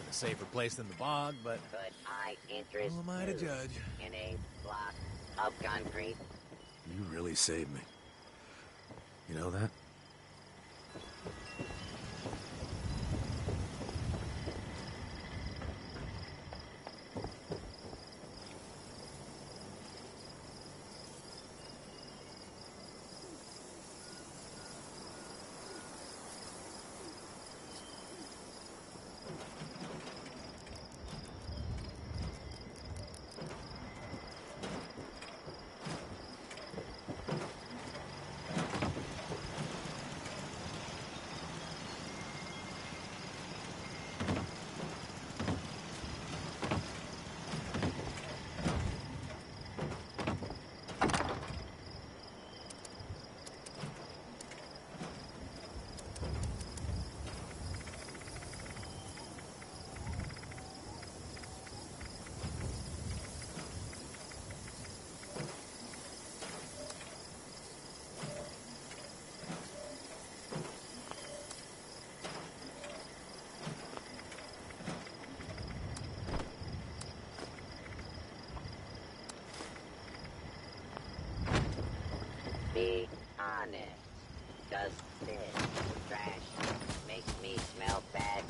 A safer place than the bog, but Could I interest who am I to you judge? in a block of concrete? You really saved me. You know that? Be honest. Does this trash make me smell bad?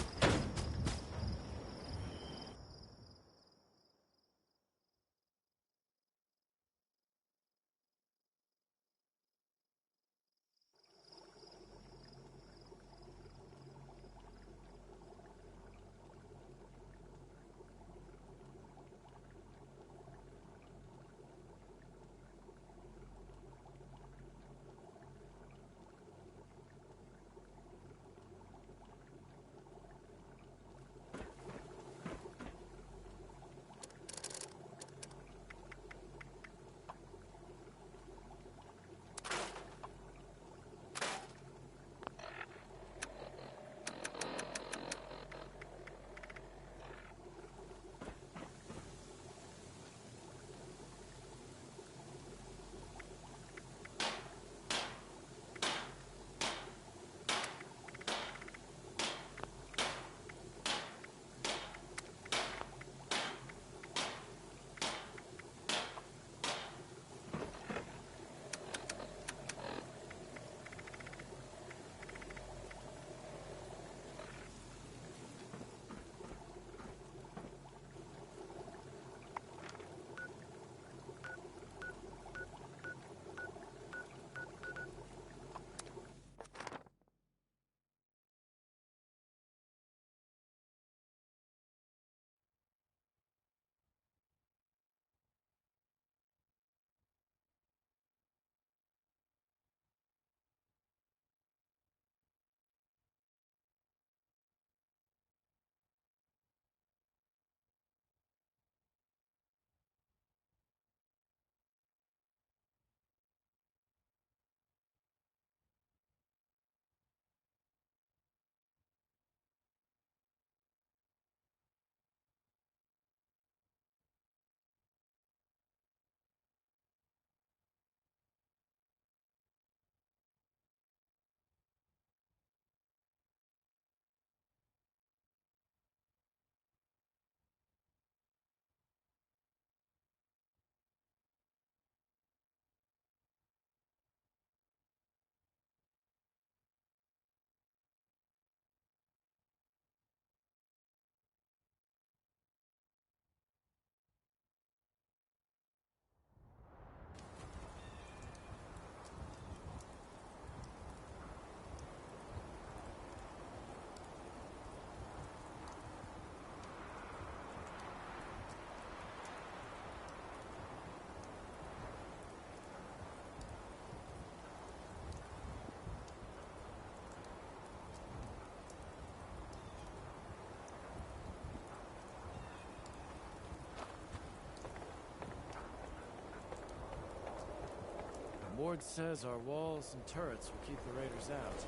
Ward says our walls and turrets will keep the raiders out.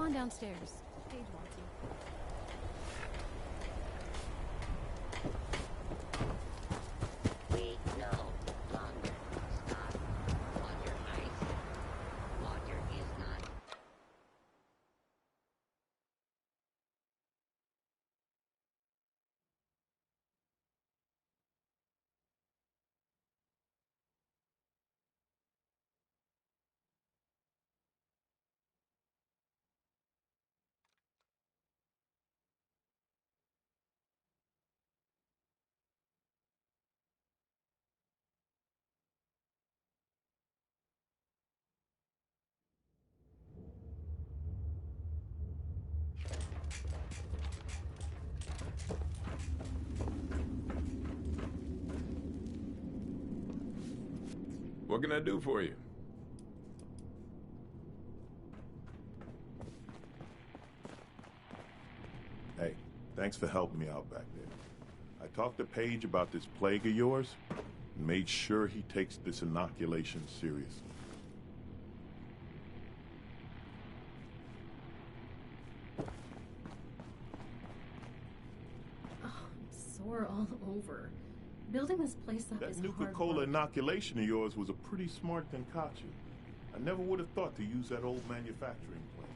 on downstairs. Paige wants you. We no longer stop. Water ice. Water is not. What can I do for you? Hey, thanks for helping me out back there. I talked to Paige about this plague of yours and made sure he takes this inoculation seriously. Oh, I'm sore all over. Building this place up That is Nuka hard Cola work. inoculation of yours was a pretty smart concoction. I never would have thought to use that old manufacturing plant.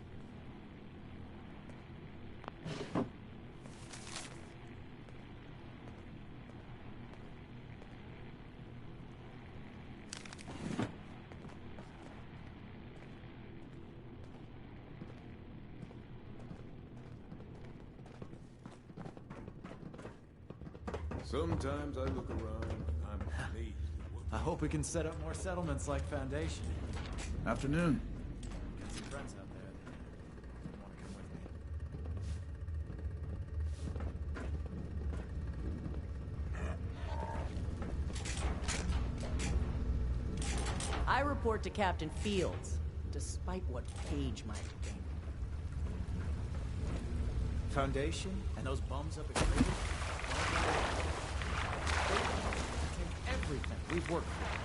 Sometimes I look around and I'm amazed at what I hope we can set up more settlements like Foundation. Afternoon. Got some friends out there. Want to come with me? I report to Captain Fields, despite what Paige might think. Foundation and those bums up at Crater? Take everything we've worked for.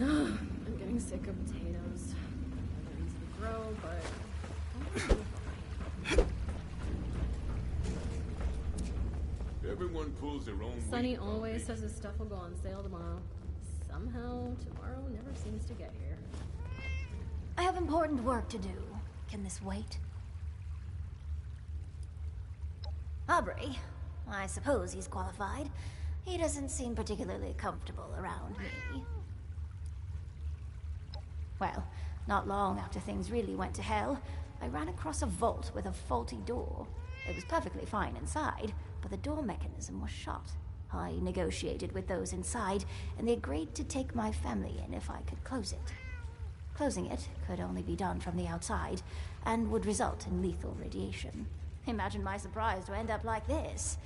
I'm getting sick of potatoes. They're easy to grow, but don't really buy. everyone pulls their own Sonny weight. always says his stuff will go on sale tomorrow. Somehow, tomorrow never seems to get here. I have important work to do. Can this wait? Aubrey. I suppose he's qualified. He doesn't seem particularly comfortable around me. Well, not long after things really went to hell, I ran across a vault with a faulty door. It was perfectly fine inside, but the door mechanism was shot. I negotiated with those inside, and they agreed to take my family in if I could close it. Closing it could only be done from the outside, and would result in lethal radiation. Imagine my surprise to end up like this.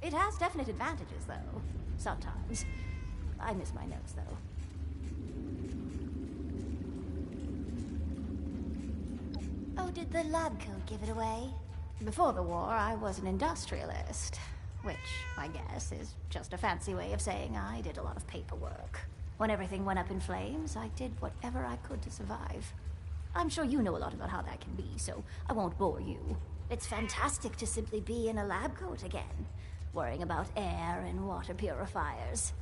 It has definite advantages, though. Sometimes. I miss my notes, though. Oh, did the lab coat give it away? Before the war, I was an industrialist. Which, I guess, is just a fancy way of saying I did a lot of paperwork. When everything went up in flames, I did whatever I could to survive. I'm sure you know a lot about how that can be, so I won't bore you. It's fantastic to simply be in a lab coat again, worrying about air and water purifiers,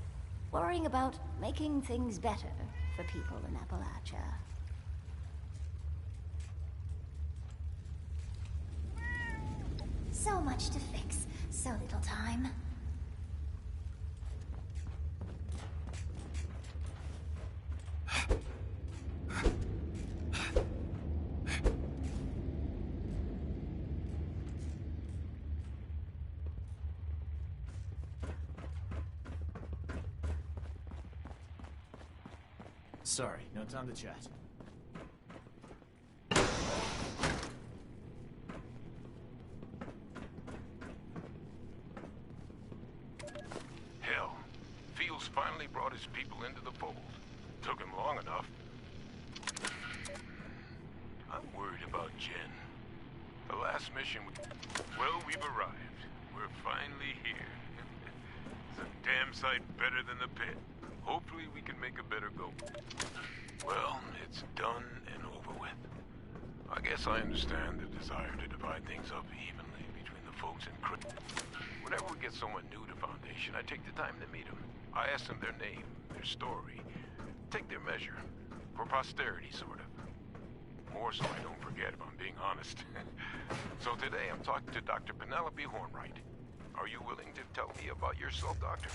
worrying about making things better for people in Appalachia. So much to fix, so little time. Sorry, no time to chat. finally brought his people into the fold. Took him long enough. I'm worried about Jen. The last mission... Well, we've arrived. We're finally here. It's a damn sight better than the pit. Hopefully we can make a better go. Well, it's done and over with. I guess I understand the desire to divide things up evenly between the folks in Whenever we get someone new to Foundation, I take the time to meet them. I ask them their name, their story, take their measure. For posterity, sort of. More so I don't forget, if I'm being honest. So today I'm talking to Dr. Penelope Hornwright. Are you willing to tell me about yourself, Doctor?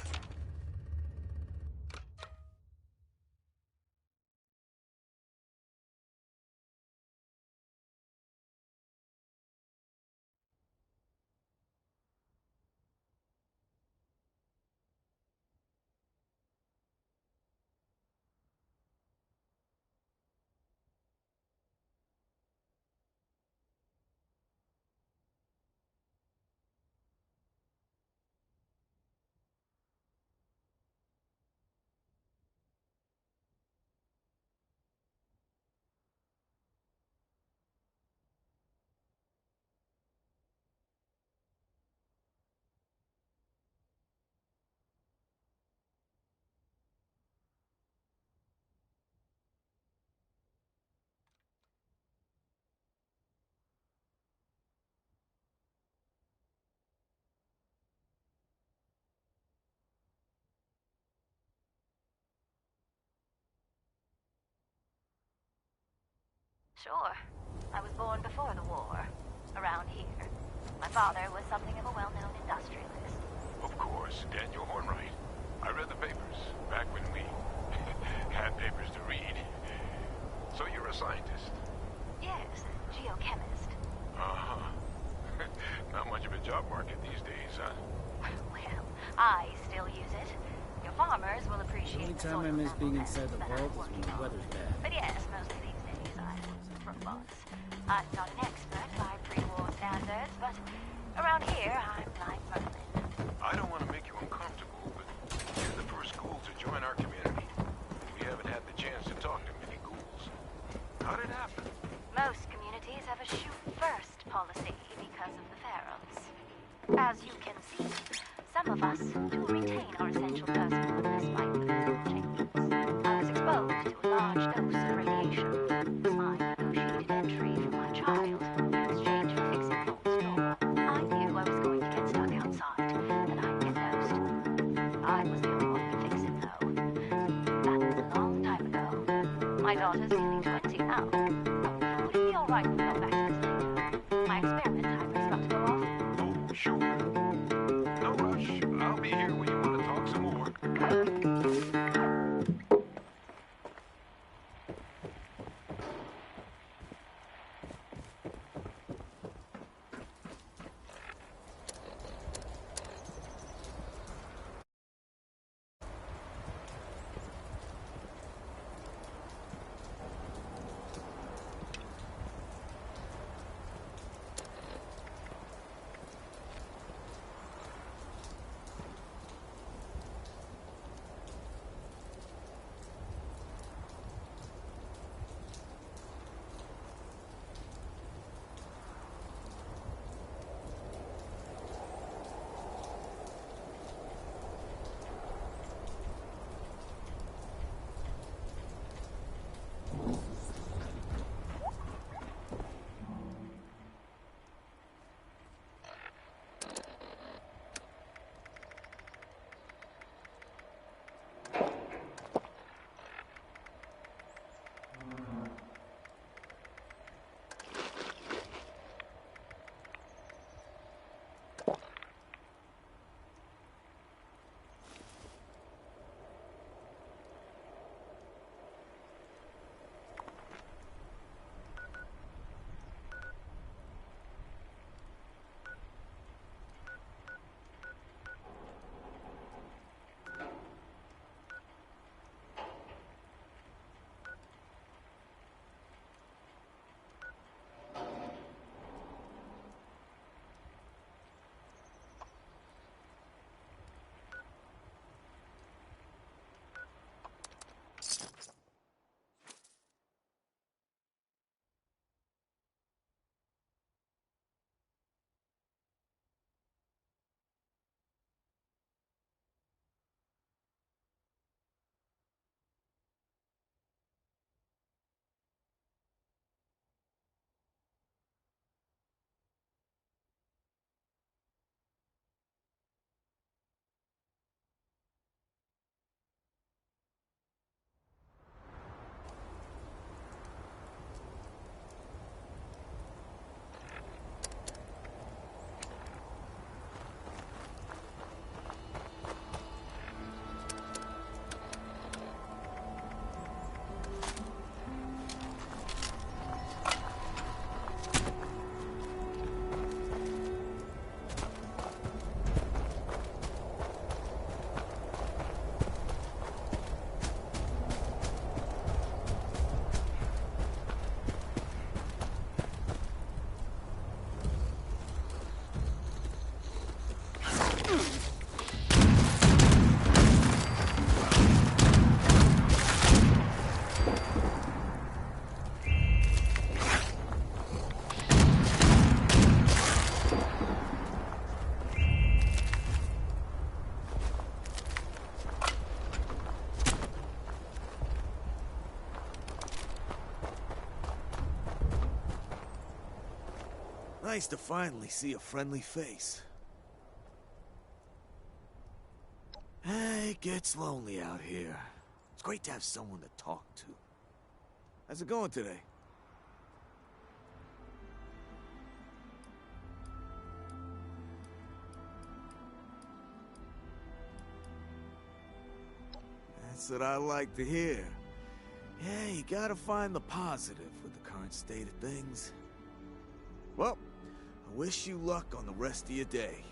Sure. I was born before the war. Around here. My father was something of a well-known industrialist. Of course, Daniel Hornwright. I read the papers back when we had papers to read. So you're a scientist? Yes, geochemist. Uh-huh. Not much of a job market these days, huh? Well, I still use it. Your farmers will The appreciate only the time soil I miss being nonetheless inside the that vault I'm is when working the on. weather's bad. But yes, mostly these days I use robots. I'm not an expert by pre-war standards, but around here I'm like Merlin. I don't want to make you uncomfortable, but you're the first ghoul to join our community. We haven't had the chance to talk to many ghouls. How did it happen? Most communities have a shoot-first policy because of the pharaohs. As you can see, some of us do retain our essential personnel despite the physical changes. I was exposed to a large dose of radiation. I negotiated entry for my child in exchange for fixing Vault's door. I knew I was going to get stuck outside, that I'd get dosed. I was the only one to fix it, though. That was a long time ago. My daughter's nearly 20 now. Would it be all right if we go back to this later? My experiment timer is about to go off. Oh, sure. No rush. I'll be here when you want to talk some more. Nice to finally see a friendly face. It gets lonely out here. It's great to have someone to talk to. How's it going today? That's what I like to hear. Yeah, you gotta find the positive with the current state of things. Well, I wish you luck on the rest of your day.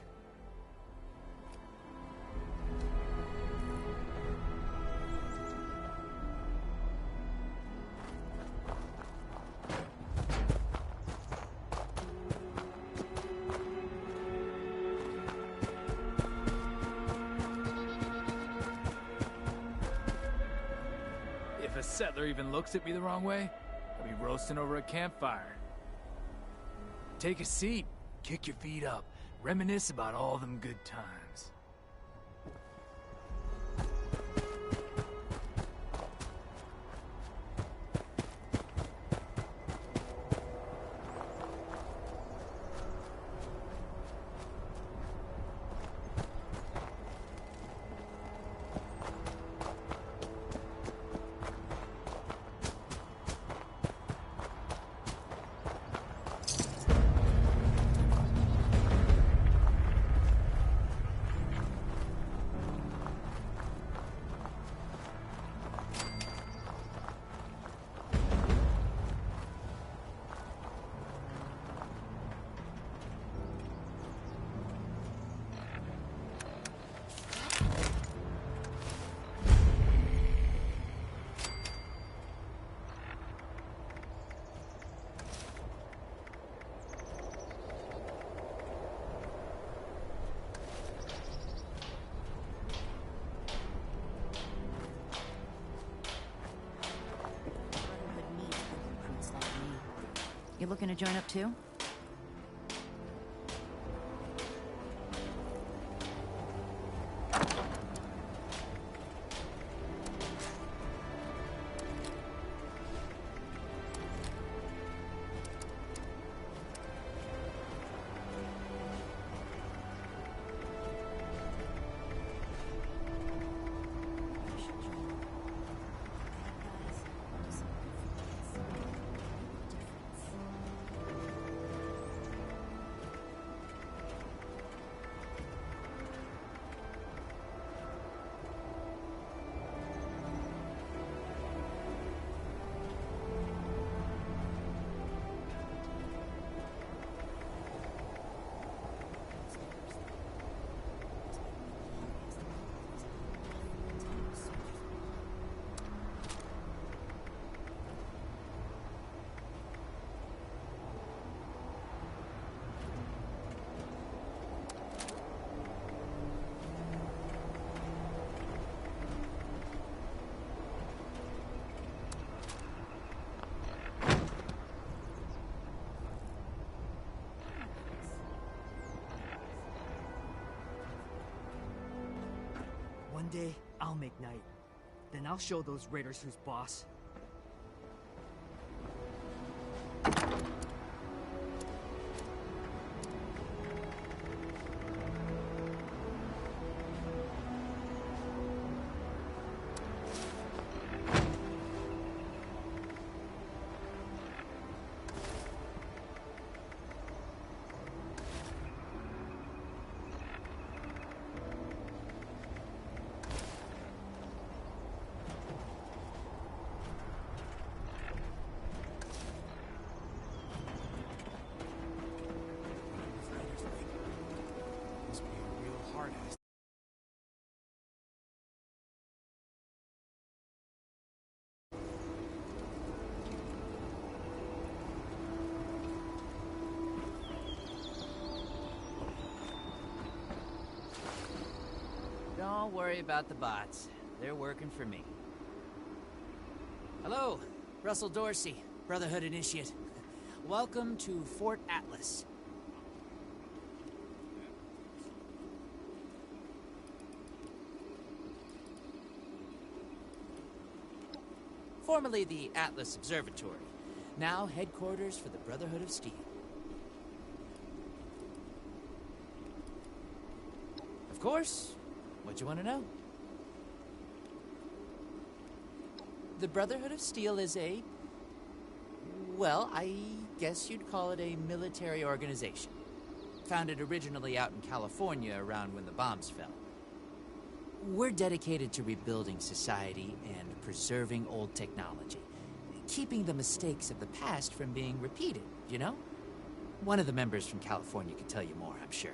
If a settler even looks at me the wrong way, I'll be roasting over a campfire. Take a seat, kick your feet up, reminisce about all them good times. You looking to join up too? One day, I'll make night. Then I'll show those raiders who's boss. Don't worry about the bots. They're working for me. Hello, Russell Dorsey, Brotherhood Initiate. Welcome to Fort Atlas. Formerly the Atlas Observatory, now headquarters for the Brotherhood of Steel. course, what you want to know? The Brotherhood of Steel is a... well, I guess you'd call it a military organization. Founded originally out in California around when the bombs fell. We're dedicated to rebuilding society and preserving old technology. Keeping the mistakes of the past from being repeated, you know? One of the members from California could tell you more, I'm sure.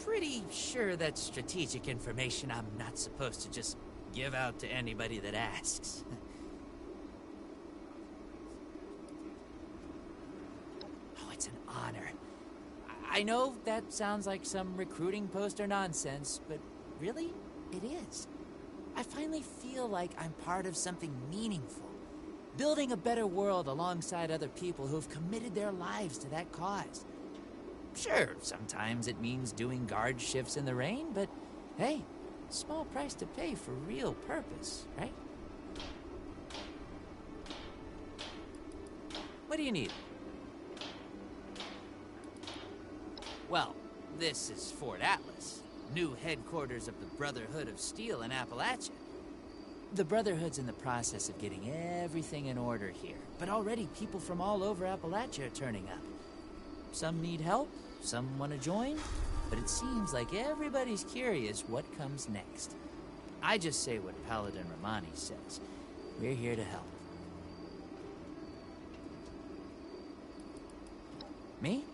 Pretty sure that's strategic information I'm not supposed to just give out to anybody that asks. Oh, it's an honor. I know that sounds like some recruiting poster nonsense, but really, it is. I finally feel like I'm part of something meaningful. Building a better world alongside other people who've committed their lives to that cause. Sure, sometimes it means doing guard shifts in the rain, but hey, small price to pay for real purpose, right? What do you need? Well, this is Fort Atlas, new headquarters of the Brotherhood of Steel in Appalachia. The Brotherhood's in the process of getting everything in order here, but already people from all over Appalachia are turning up. Some need help, some want to join, but it seems like everybody's curious what comes next. I just say what Paladin Romani says. We're here to help. Me?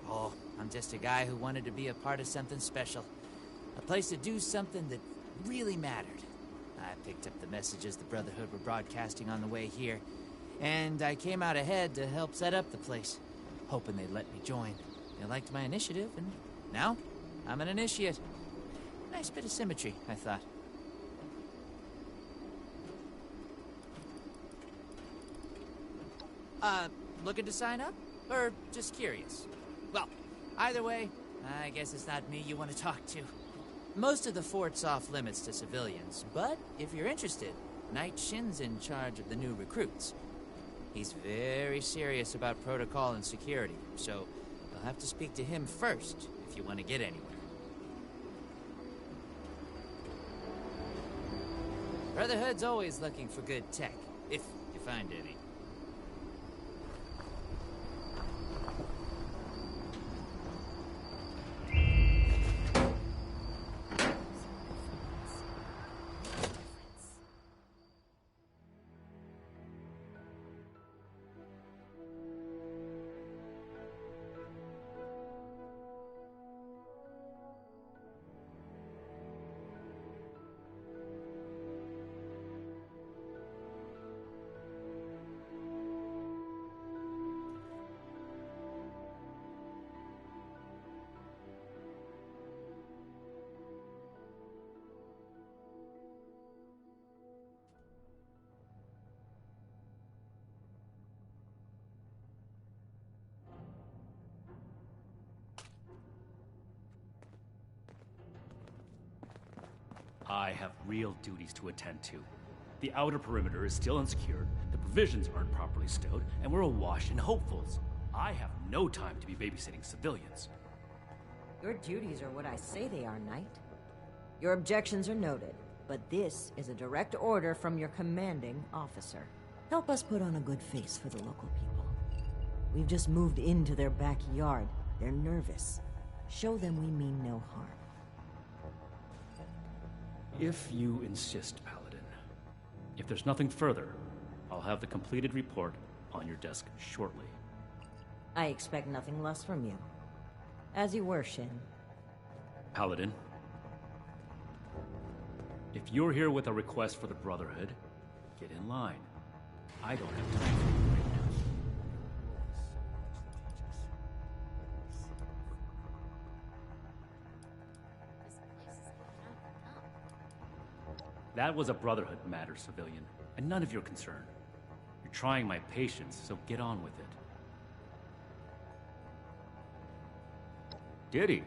Oh, I'm just a guy who wanted to be a part of something special. A place to do something that really mattered. I picked up the messages the Brotherhood were broadcasting on the way here, and I came out ahead to help set up the place, hoping they'd let me join. They liked my initiative, and now I'm an initiate. Nice bit of symmetry, I thought. Looking to sign up? Or just curious? Well, either way, I guess it's not me you want to talk to. Most of the fort's off limits to civilians, but if you're interested, Knight Shin's in charge of the new recruits. He's very serious about protocol and security, so you'll have to speak to him first if you want to get anywhere. Brotherhood's always looking for good tech, if you find any. I have real duties to attend to. The outer perimeter is still unsecured, the provisions aren't properly stowed, and we're awash in hopefuls. I have no time to be babysitting civilians. Your duties are what I say they are, Knight. Your objections are noted, but this is a direct order from your commanding officer. Help us put on a good face for the local people. We've just moved into their backyard. They're nervous. Show them we mean no harm. If you insist, Paladin. If there's nothing further, I'll have the completed report on your desk shortly. I expect nothing less from you. As you were, Shin. Paladin. If you're here with a request for the Brotherhood, get in line. I don't have time for you right now. That was a Brotherhood matter, civilian, and none of your concern. You're trying my patience, so get on with it. Diddy.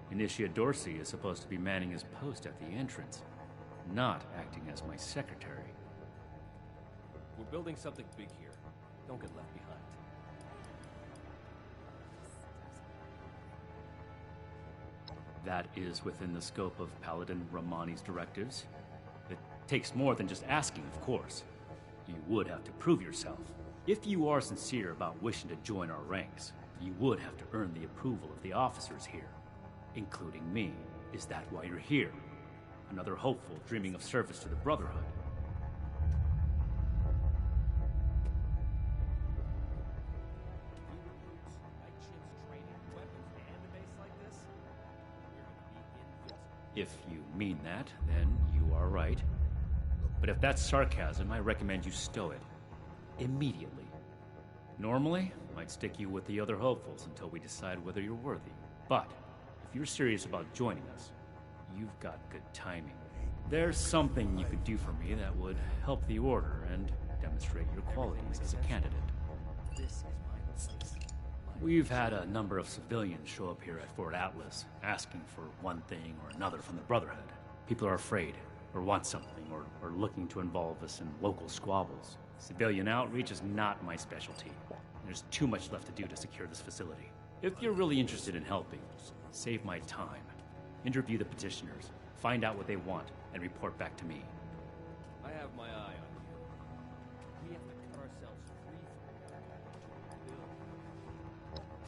Initiate Dorsey is supposed to be manning his post at the entrance, not acting as my secretary. We're building something big here. Don't get left behind. That is within the scope of Paladin Romani's directives. It takes more than just asking, of course. You would have to prove yourself. If you are sincere about wishing to join our ranks, you would have to earn the approval of the officers here, including me. Is that why you're here? Another hopeful dreaming of service to the Brotherhood? If you mean that, then you are right. But if that's sarcasm, I recommend you stow it. Immediately. Normally, I'd stick you with the other hopefuls until we decide whether you're worthy. But, if you're serious about joining us, you've got good timing. There's something you could do for me that would help the Order and demonstrate your qualities as a candidate. We've had a number of civilians show up here at Fort Atlas, asking for one thing or another from the Brotherhood. People are afraid, or want something, or looking to involve us in local squabbles. Civilian outreach is not my specialty. There's too much left to do to secure this facility. If you're really interested in helping, save my time. Interview the petitioners, find out what they want, and report back to me. I have my eye on you. We have to cut ourselves free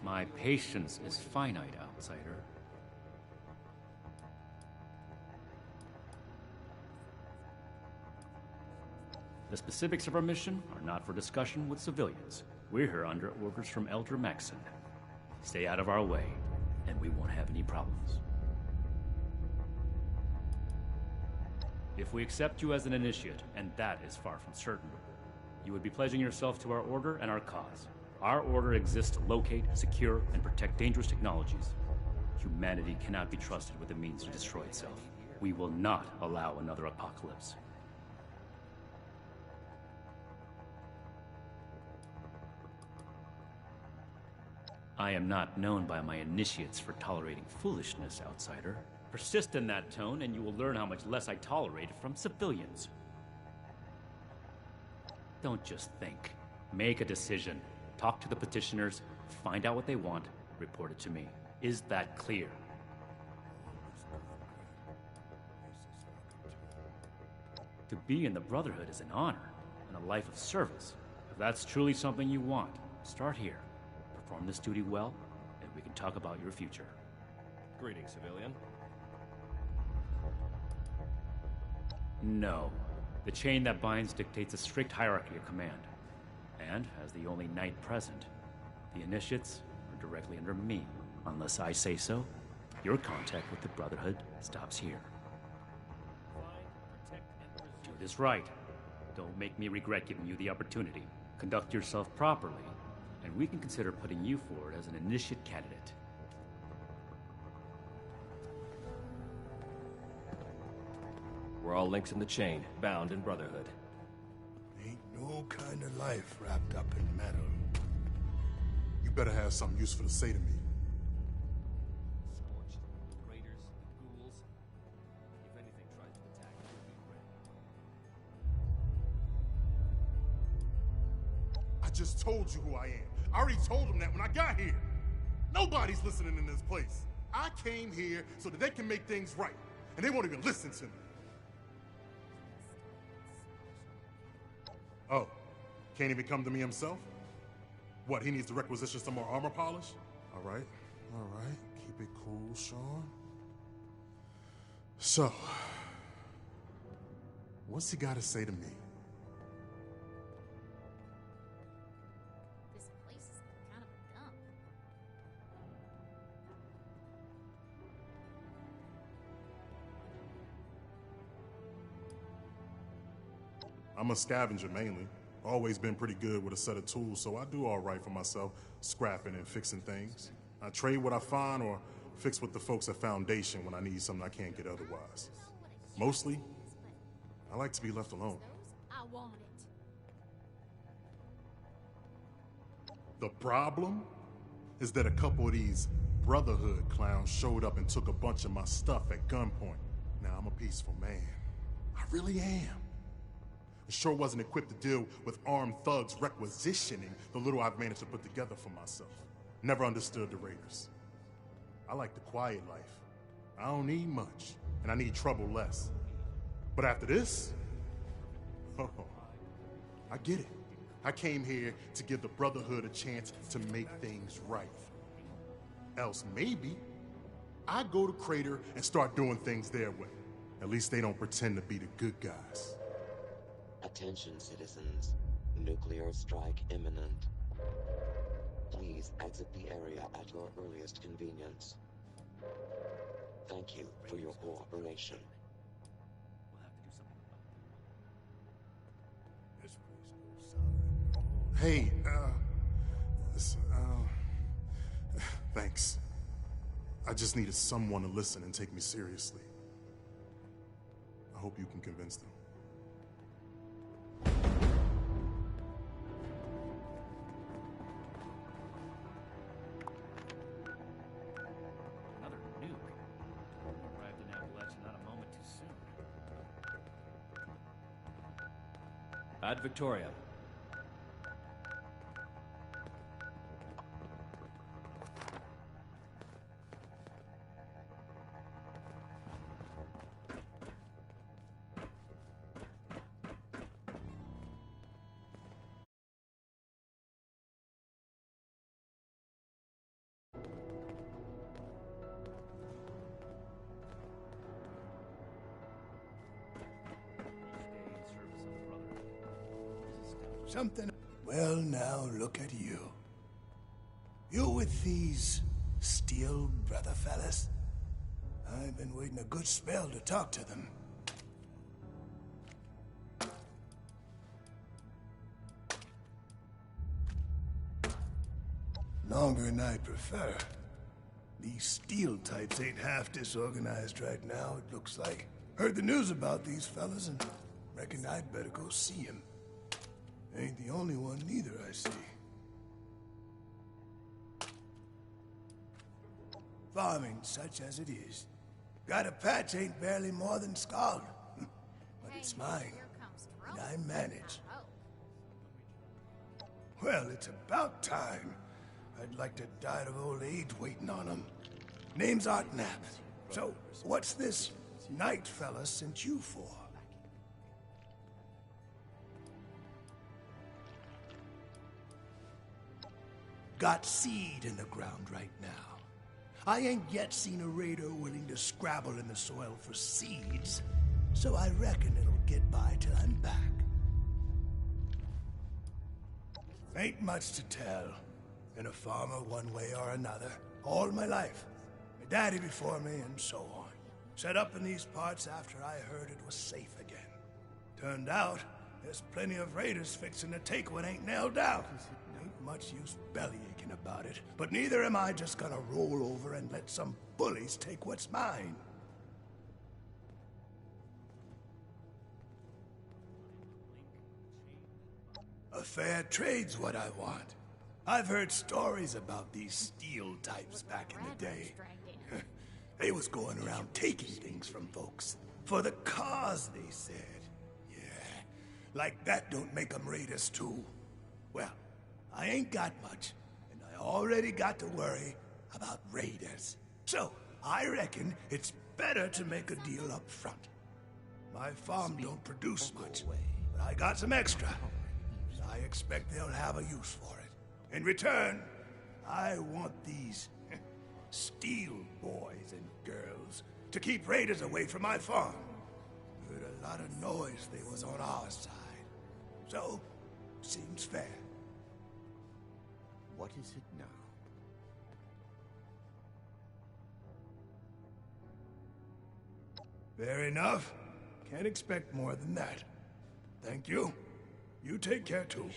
from My patience is finite, outsider. The specifics of our mission are not for discussion with civilians. We're here under orders from Elder Maxson. Stay out of our way, and we won't have any problems. If we accept you as an initiate, and that is far from certain, you would be pledging yourself to our order and our cause. Our order exists to locate, secure, and protect dangerous technologies. Humanity cannot be trusted with the means to destroy itself. We will not allow another apocalypse. I am not known by my initiates for tolerating foolishness, outsider. Persist in that tone, and you will learn how much less I tolerate it from civilians. Don't just think. Make a decision. Talk to the petitioners, find out what they want, report it to me. Is that clear? To be in the Brotherhood is an honor, and a life of service. If that's truly something you want, start here. Perform this duty well, and we can talk about your future. Greetings, civilian. No. The chain that binds dictates a strict hierarchy of command. And, as the only knight present, the initiates are directly under me. Unless I say so, your contact with the Brotherhood stops here. Do this right. Don't make me regret giving you the opportunity. Conduct yourself properly, and we can consider putting you forward as an initiate candidate. We're all links in the chain, bound in Brotherhood. Ain't no kind of life wrapped up in metal. You better have something useful to say to me. Scorched, the raiders, the ghouls. If anything tries to attack, we'll be ready. I just told you who I am. I already told them that when I got here. Nobody's listening in this place. I came here so that they can make things right, and they won't even listen to me. Oh, can't even come to me himself? What, he needs to requisition some more armor polish? All right. Keep it cool, Sean. So, what's he got to say to me? This place is kind of a dump. I'm a scavenger mainly. Always been pretty good with a set of tools, so I do all right for myself, scrapping and fixing things. I trade what I find or fix with the folks at Foundation when I need something I can't get otherwise. Mostly, I like to be left alone. I want it. The problem is that a couple of these Brotherhood clowns showed up and took a bunch of my stuff at gunpoint. Now I'm a peaceful man. I really am. sure wasn't equipped to deal with armed thugs requisitioning the little I've managed to put together for myself. Never understood the Raiders. I like the quiet life. I don't need much, and I need trouble less. But after this, oh, I get it. I came here to give the Brotherhood a chance to make things right. Else maybe I go to Crater and start doing things their way. At least they don't pretend to be the good guys. Attention, citizens. Nuclear strike imminent. Please exit the area at your earliest convenience. Thank you for your cooperation. Hey, thanks. I just needed someone to listen and take me seriously. I hope you can convince them. Another nuke. Arrived in Appalachia not a moment too soon. Ad Victoria. Something. Well, now look at you. You with these steel brother fellas? I've been waiting a good spell to talk to them. Longer than I'd prefer. These steel types ain't half disorganized right now, it looks like. Heard the news about these fellas and reckon I'd better go see 'em. Ain't the only one neither, I see. Farming, such as it is. Got a patch ain't barely more than scald. But it's mine, and I manage. Well, it's about time. I'd like to die of old age waiting on 'em. Name's Art Knapp. So, what's this Knight fella sent you for? Got seed in the ground right now. I ain't yet seen a raider willing to scrabble in the soil for seeds, so I reckon it'll get by till I'm back. Ain't much to tell. Been a farmer one way or another, all my life. My daddy before me, and so on. Set up in these parts after I heard it was safe again. Turned out, there's plenty of raiders fixing to take what ain't nailed down. Ain't much use bellyaching about it, but neither am I just gonna roll over and let some bullies take what's mine. A fair trade's what I want. I've heard stories about these steel types back in the day. They was going around taking things from folks. For the cause, they said. Yeah, like that don't make 'em raiders too. Well, I ain't got much, and I already got to worry about raiders. So, I reckon it's better to make a deal up front. My farm don't produce much, but I got some extra. And I expect they'll have a use for it. In return, I want these steel boys and girls to keep raiders away from my farm. Heard a lot of noise they was on our side. So, seems fair. What is it now? Fair enough. Can't expect more than that. Thank you. You take care too.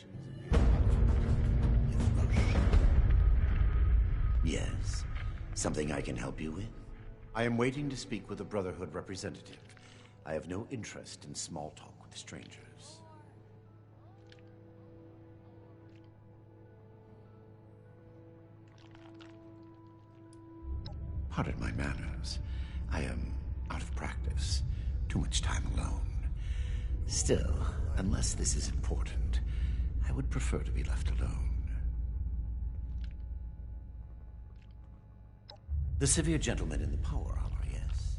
Yes. Something I can help you with? I am waiting to speak with a Brotherhood representative. I have no interest in small talk with strangers. Pardon my manners. I am out of practice. Too much time alone. Still, Unless this is important, I would prefer to be left alone. The severe gentleman in the power armor, yes.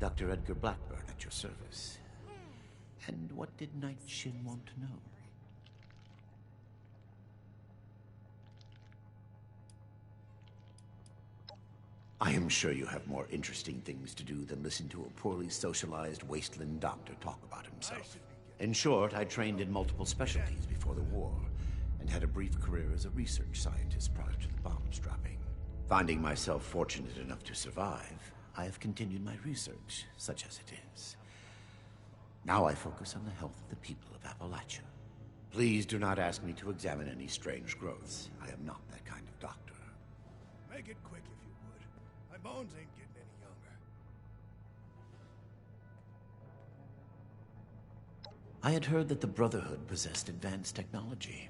Dr. Edgar Blackburn at your service. And what did Knight Shin want to know? I am sure you have more interesting things to do than listen to a poorly socialized wasteland doctor talk about himself. In short, I trained in multiple specialties before the war, and had a brief career as a research scientist prior to the bombs dropping. Finding myself fortunate enough to survive, I have continued my research, such as it is. Now I focus on the health of the people of Appalachia. Please do not ask me to examine any strange growths. I am not that kind of doctor. Make it quick if you would. My bones ain't getting any younger. I had heard that the Brotherhood possessed advanced technology.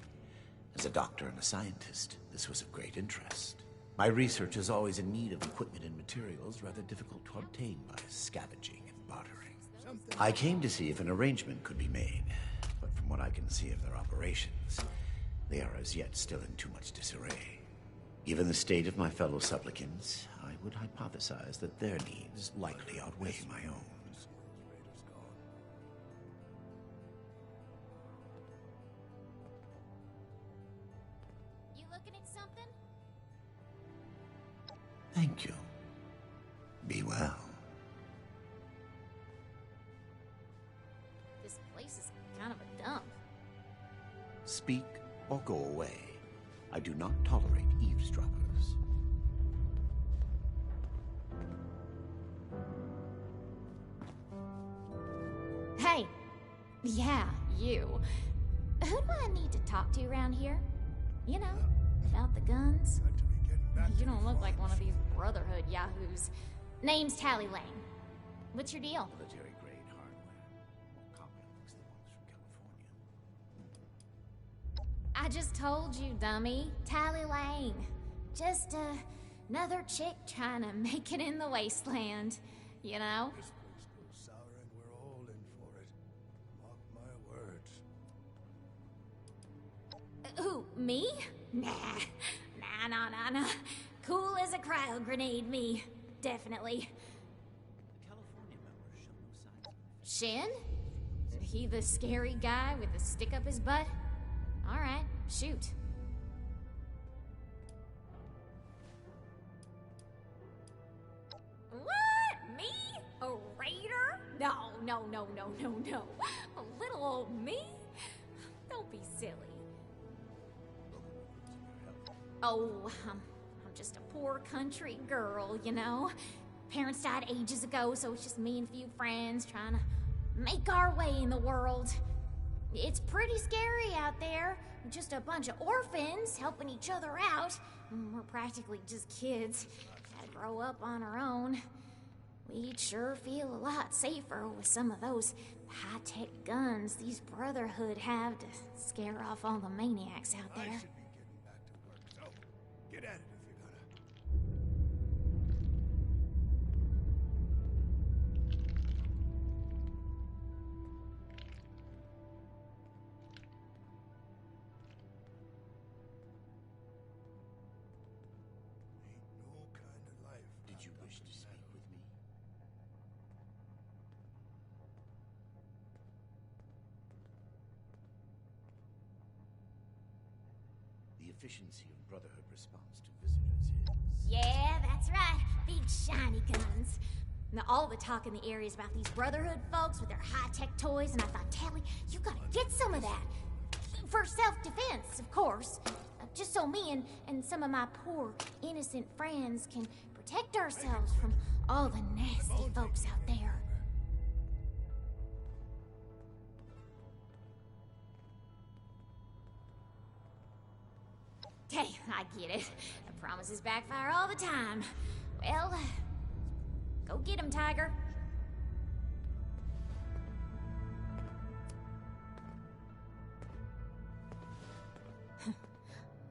As a doctor and a scientist, this was of great interest. My research is always in need of equipment and materials rather difficult to obtain by scavenging and bartering. I came to see if an arrangement could be made, but from what I can see of their operations, they are as yet still in too much disarray. Given the state of my fellow supplicants, I would hypothesize that their needs likely outweigh my own. You looking at something? Thank you. Be well. This place is kind of a dump. Speak or go away. I do not tolerate eavesdroppers. Hey! Yeah, you. Who do I need to talk to around here? You know, about the guns? You don't look like one of these Brotherhood yahoos. Name's Tally Lane. What's your deal? Military-grade hardware. More common amongst the ones from California. I just told you, dummy. Tally Lane. Just another chick trying to make it in the wasteland. You know? This place goes sour and we're all in for it. Mark my words. Who, me? Nah. Nah. Cool as a cryo grenade, me. Definitely. The California members show no signs. Shin? He the scary guy with the stick up his butt? Alright, shoot. What? Me? A raider? No. A little old me? Don't be silly. Oh, I'm just a poor country girl, you know? Parents died ages ago, so it's just me and a few friends trying to make our way in the world. It's pretty scary out there. Just a bunch of orphans helping each other out. We're practically just kids. Gotta grow up on our own. We'd sure feel a lot safer with some of those high-tech guns these Brotherhood have to scare off all the maniacs out there. I should be getting back to work, so get at it if you gotta. Ain't no kind of life. Did you wish to speak with me? The efficiency of Brotherhood response to visitors is... Yeah, that's right. Big shiny guns. Now, all the talk in the area is about these Brotherhood folks with their high-tech toys, and I thought, Tally, you gotta get some of that. For self-defense, of course. Just so me and some of my poor, innocent friends can protect ourselves from all the nasty folks out there. Hey, I get it. Promises backfire all the time. Well, go get him, Tiger.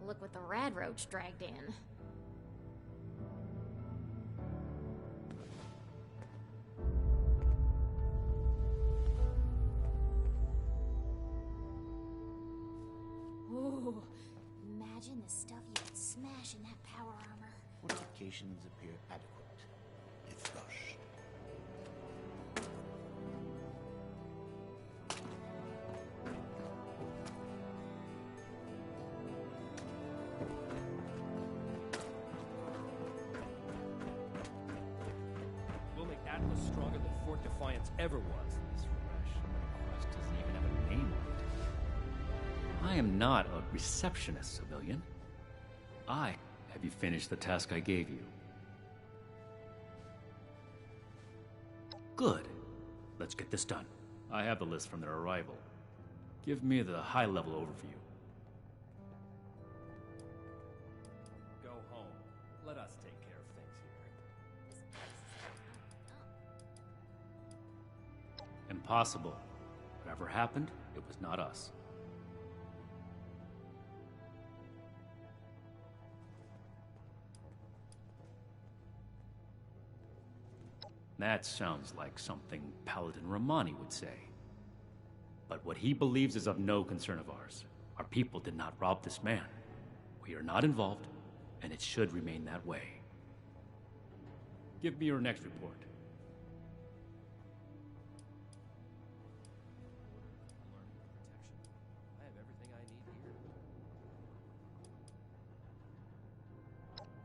Look what the rad roach dragged in. Ooh, imagine the stuff you could smash in that power armor. Fortifications appear adequate, if rushed. We'll make Atlas stronger than Fort Defiance ever was. This request doesn't even have a name on it. I am not a receptionist, civilian. Have you finished the task I gave you? Good. Let's get this done. I have the list from their arrival. Give me the high-level overview. Go home. Let us take care of things here. Impossible. Whatever happened, it was not us. That sounds like something Paladin Romani would say. But what he believes is of no concern of ours. Our people did not rob this man. We are not involved, and it should remain that way. Give me your next report. I have everything I need here.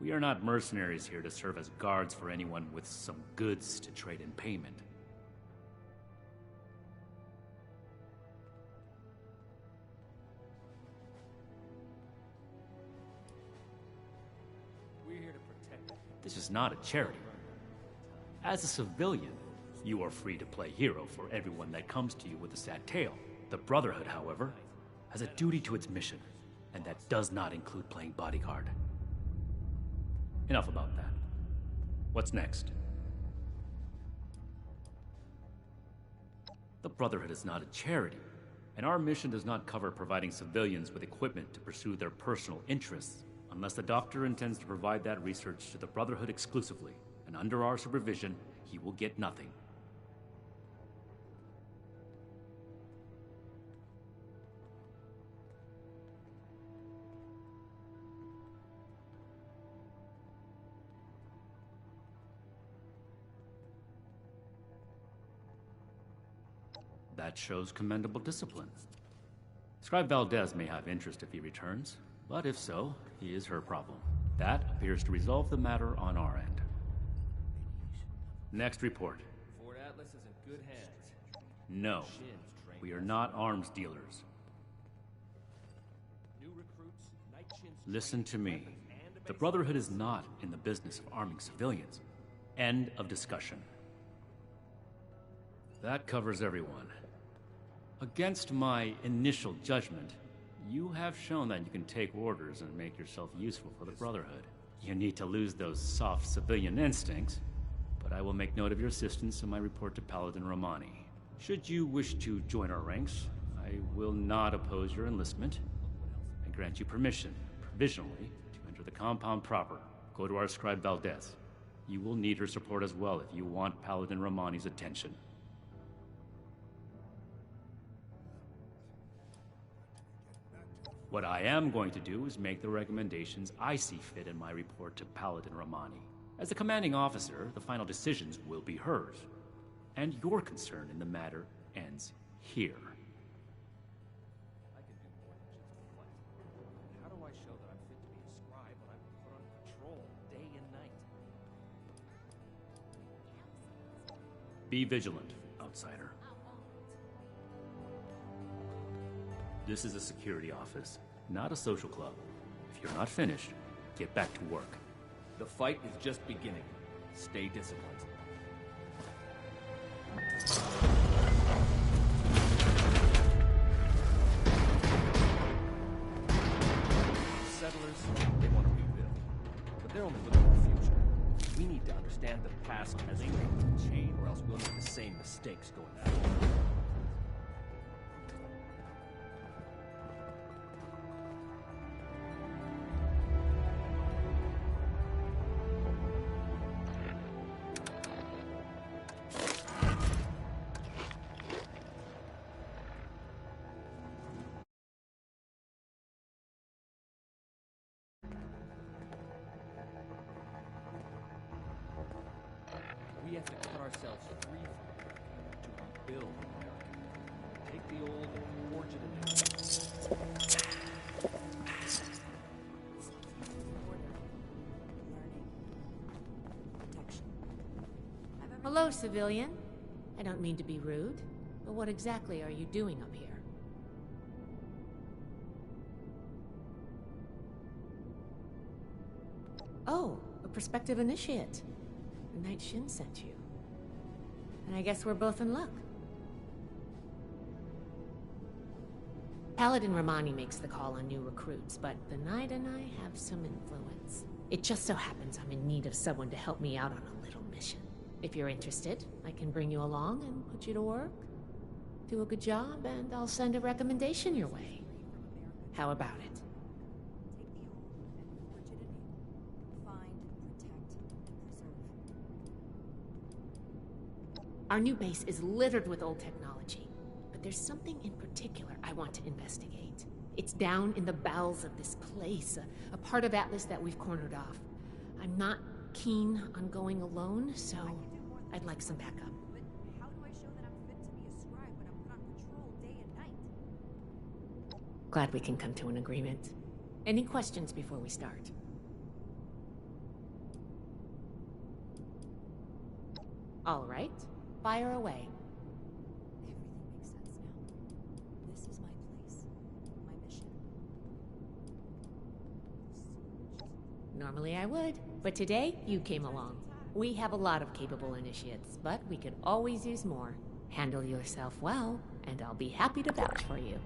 We are not mercenaries here to serve as guards for anyone with some goods to trade in payment. We're here to protect it. This is not a charity. As a civilian, you are free to play hero for everyone that comes to you with a sad tale. The Brotherhood, however, has a duty to its mission, and that does not include playing bodyguard. Enough about that. What's next? The Brotherhood is not a charity, and our mission does not cover providing civilians with equipment to pursue their personal interests, unless the Doctor intends to provide that research to the Brotherhood exclusively, and under our supervision, he will get nothing. That shows commendable discipline. Scribe Valdez may have interest if he returns, but if so, he is her problem. That appears to resolve the matter on our end. Next report. Fort Atlas is in good hands. No, we are not arms dealers. New recruits, night shins. Listen to me. The Brotherhood is not in the business of arming civilians. End of discussion. That covers everyone. Against my initial judgment, you have shown that you can take orders and make yourself useful for the Brotherhood. You need to lose those soft civilian instincts, but I will make note of your assistance in my report to Paladin Romani. Should you wish to join our ranks, I will not oppose your enlistment. I grant you permission, provisionally, to enter the compound proper. Go to our scribe Valdez. You will need her support as well if you want Paladin Romani's attention. What I am going to do is make the recommendations I see fit in my report to Paladin Romani. As the commanding officer, the final decisions will be hers. And your concern in the matter ends here. I can do more than just reflect. How do I show that I'm fit to be a scribe when I'm put on patrol day and night? Be vigilant, outsider. This is a security office, not a social club. If you're not finished, get back to work. The fight is just beginning. Stay disciplined. Settlers, they want to rebuild. But they're only looking at the future. We need to understand the past as a chain, or else we'll make the same mistakes going forward. have to cut ourselves free from America to rebuild America. Take the old and forge it anew. Hello, civilian. I don't mean to be rude, but what exactly are you doing up here? Oh, a prospective initiate. The Knight Shin sent you. And I guess we're both in luck. Paladin Romani makes the call on new recruits, but the Knight and I have some influence. It just so happens I'm in need of someone to help me out on a little mission. If you're interested, I can bring you along and put you to work. Do a good job, and I'll send a recommendation your way. How about it? Our new base is littered with old technology, but there's something in particular I want to investigate. It's down in the bowels of this place, a part of Atlas that we've cornered off. I'm not keen on going alone, so I'd like some backup. But how do I show that I'm fit to be a scribe when I'm put on patrol day and night? Glad we can come to an agreement. Any questions before we start? All right, fire away. Everything makes sense now. This is my place, my mission. Normally I would, but today you came along. We have a lot of capable initiates, but we could always use more. Handle yourself well, and I'll be happy to vouch for you.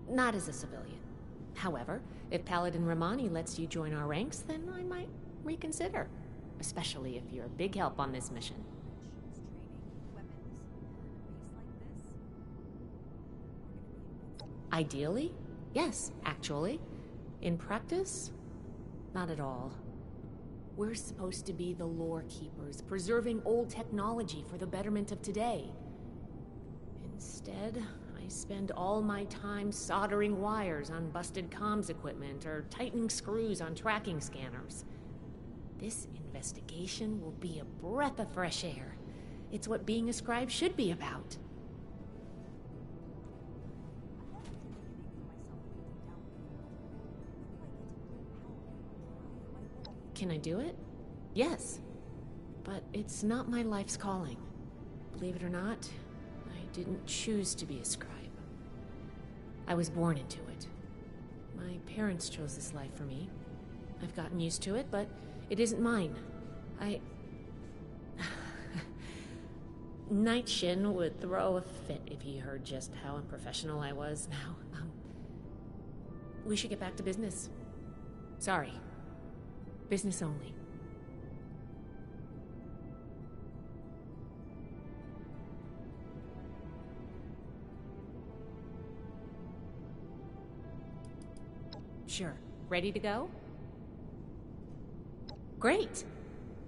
Not as a civilian. However, if Paladin Romani lets you join our ranks, then I might reconsider. Especially if you're a big help on this mission. Ideally, yes, actually. In practice, not at all. We're supposed to be the lore keepers, preserving old technology for the betterment of today. Instead, I spend all my time soldering wires on busted comms equipment or tightening screws on tracking scanners. This investigation will be a breath of fresh air. It's what being a scribe should be about. Can I do it? Yes. But it's not my life's calling. Believe it or not, I didn't choose to be a scribe. I was born into it. My parents chose this life for me. I've gotten used to it, but it isn't mine. Knight Shin would throw a fit if he heard just how unprofessional I was now. We should get back to business. Sorry. Business only. Sure. Ready to go? Great!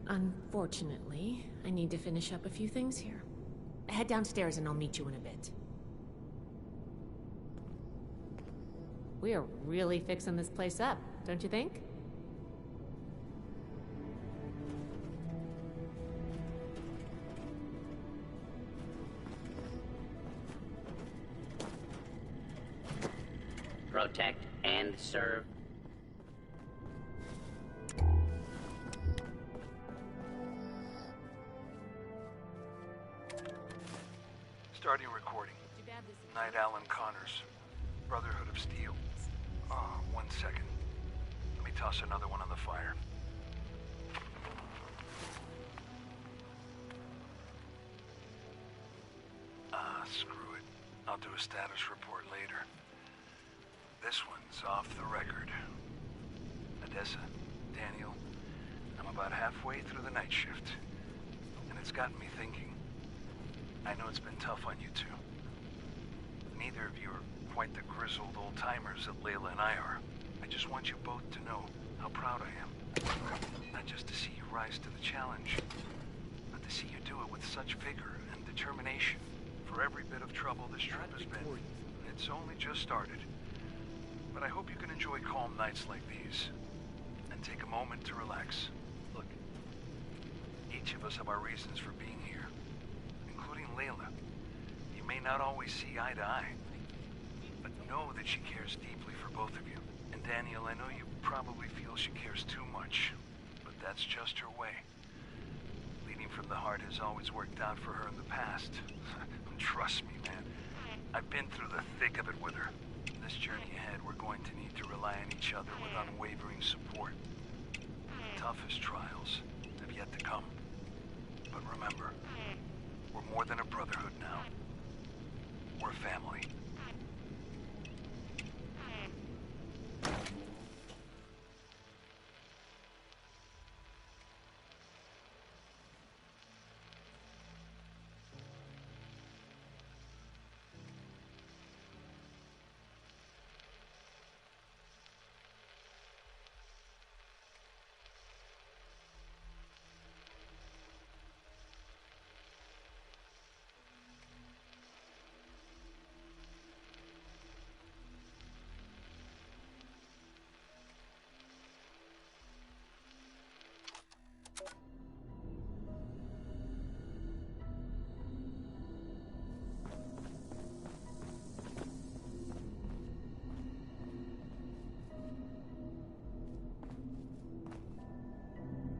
Unfortunately, I need to finish up a few things here. Head downstairs and I'll meet you in a bit. We are really fixing this place up, don't you think? Protect and serve. Starting recording. Knight Alan Connors, Brotherhood of Steel. 1 second. Let me toss another one on the fire. Screw it. I'll do a status report later. This one's off the record. Odessa, Daniel, I'm about halfway through the night shift. And it's gotten me thinking. I know it's been tough on you two. Neither of you are quite the grizzled old-timers that Layla and I are. I just want you both to know how proud I am. Not just to see you rise to the challenge, but to see you do it with such vigor and determination for every bit of trouble this trip has been. It's only just started. But I hope you can enjoy calm nights like these and take a moment to relax. Look, each of us have our reasons for being here, including Layla. You may not always see eye to eye, but know that she cares deeply for both of you. And Daniel, I know you probably feel she cares too much, but that's just her way. Leading from the heart has always worked out for her in the past. Trust me, man. I've been through the thick of it with her. This journey ahead, we're going to need to rely on each other with unwavering support. The toughest trials have yet to come. But remember, we're more than a brotherhood now. We're family.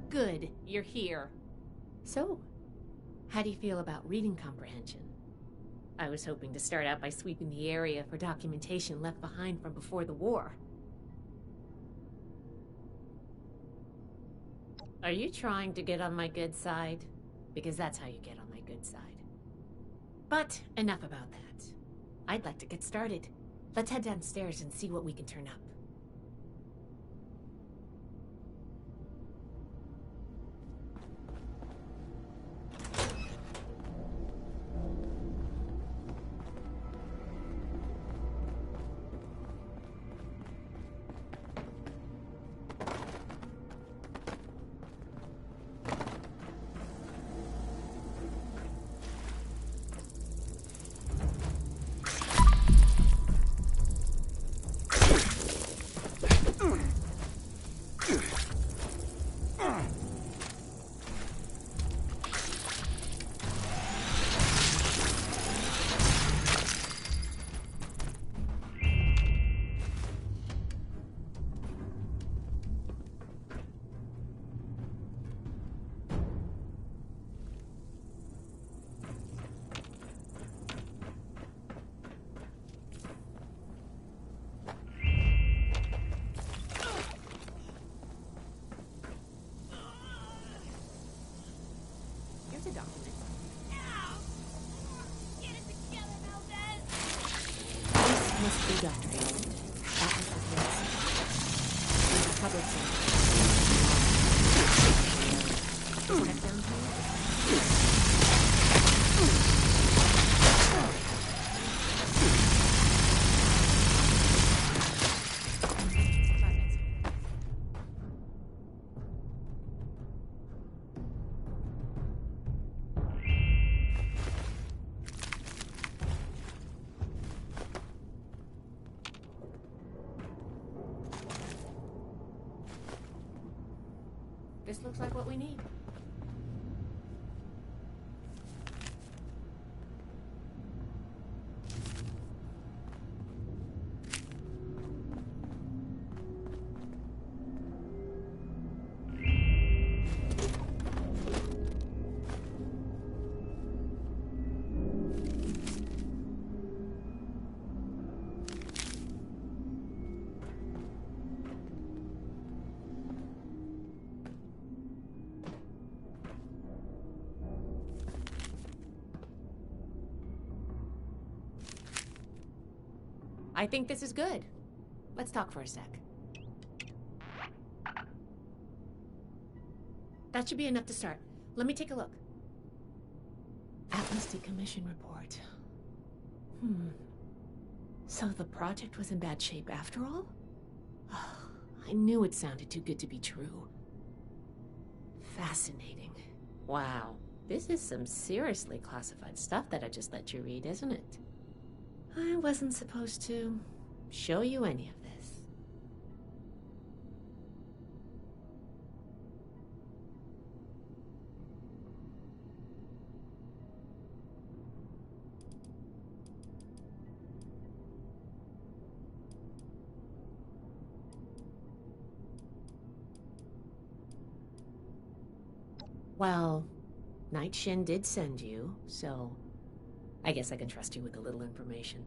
Good, you're here. So, how do you feel about reading comprehension? I was hoping to start out by sweeping the area for documentation left behind from before the war. Are you trying to get on my good side? Because that's how you get on my good side. But enough about that. I'd like to get started. Let's head downstairs and see what we can turn up. Here's a document. This must be documented. That was the case. In the public center. Is that down here? This looks like what we need. I think this is good. Let's talk for a sec. That should be enough to start. Let me take a look. Atlas decommission report. So the project was in bad shape after all? I knew it sounded too good to be true. Fascinating. Wow. This is some seriously classified stuff that I just let you read, isn't it? I wasn't supposed to show you any of this. Well, Night Shin did send you, so I guess I can trust you with a little information.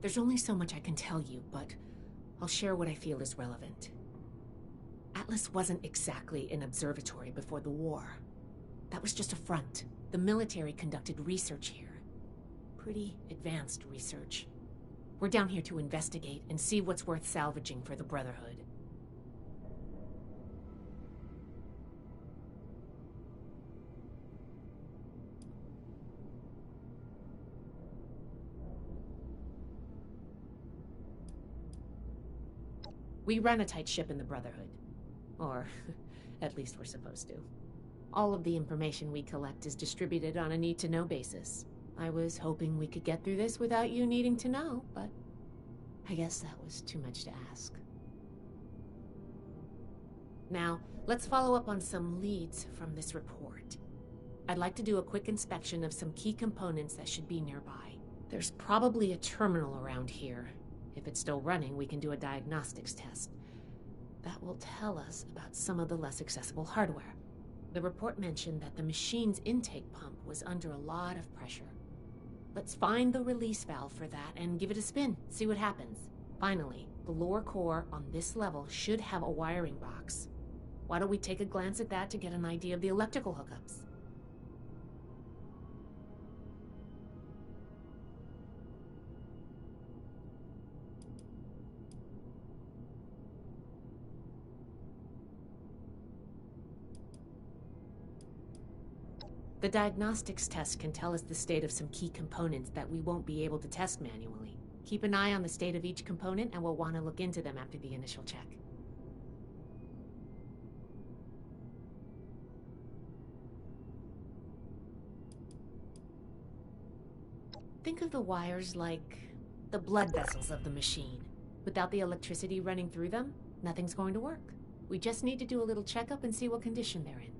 There's only so much I can tell you, but I'll share what I feel is relevant. Atlas wasn't exactly an observatory before the war. That was just a front. The military conducted research here. Pretty advanced research. We're down here to investigate and see what's worth salvaging for the Brotherhood. We run a tight ship in the Brotherhood. Or, at least we're supposed to. All of the information we collect is distributed on a need-to-know basis. I was hoping we could get through this without you needing to know, but I guess that was too much to ask. Now, let's follow up on some leads from this report. I'd like to do a quick inspection of some key components that should be nearby. There's probably a terminal around here. If it's still running, we can do a diagnostics test. That will tell us about some of the less accessible hardware. The report mentioned that the machine's intake pump was under a lot of pressure. Let's find the release valve for that and give it a spin, see what happens. Finally, the lower core on this level should have a wiring box. Why don't we take a glance at that to get an idea of the electrical hookups? The diagnostics test can tell us the state of some key components that we won't be able to test manually. Keep an eye on the state of each component and we'll want to look into them after the initial check. Think of the wires like the blood vessels of the machine. Without the electricity running through them, nothing's going to work. We just need to do a little checkup and see what condition they're in.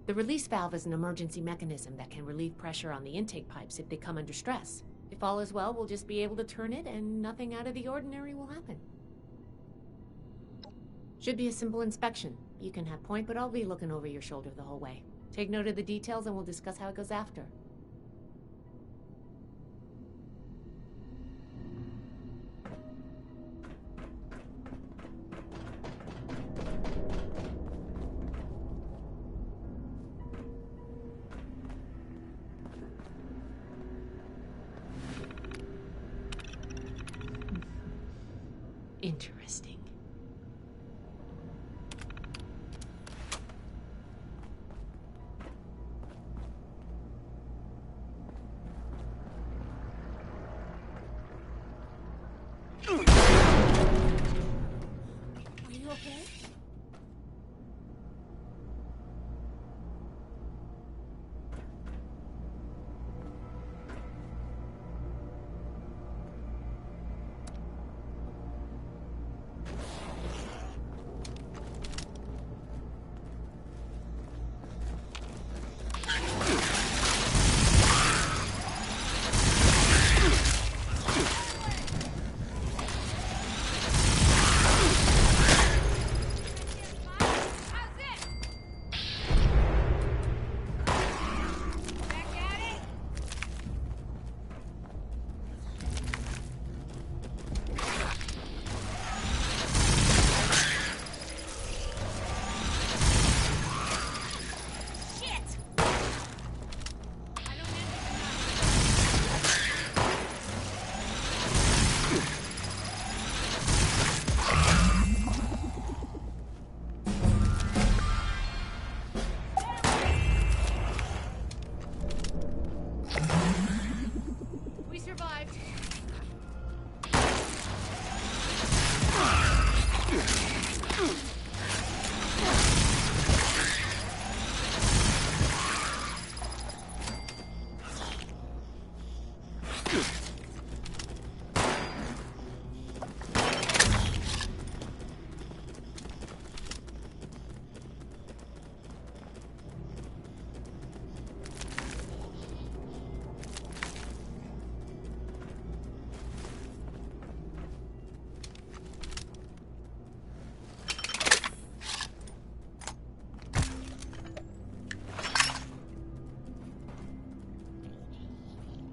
The release valve is an emergency mechanism that can relieve pressure on the intake pipes if they come under stress. If all is well, we'll just be able to turn it and nothing out of the ordinary will happen. Should be a simple inspection. You can have point, but I'll be looking over your shoulder the whole way. Take note of the details and we'll discuss how it goes after. Interesting. Are you okay?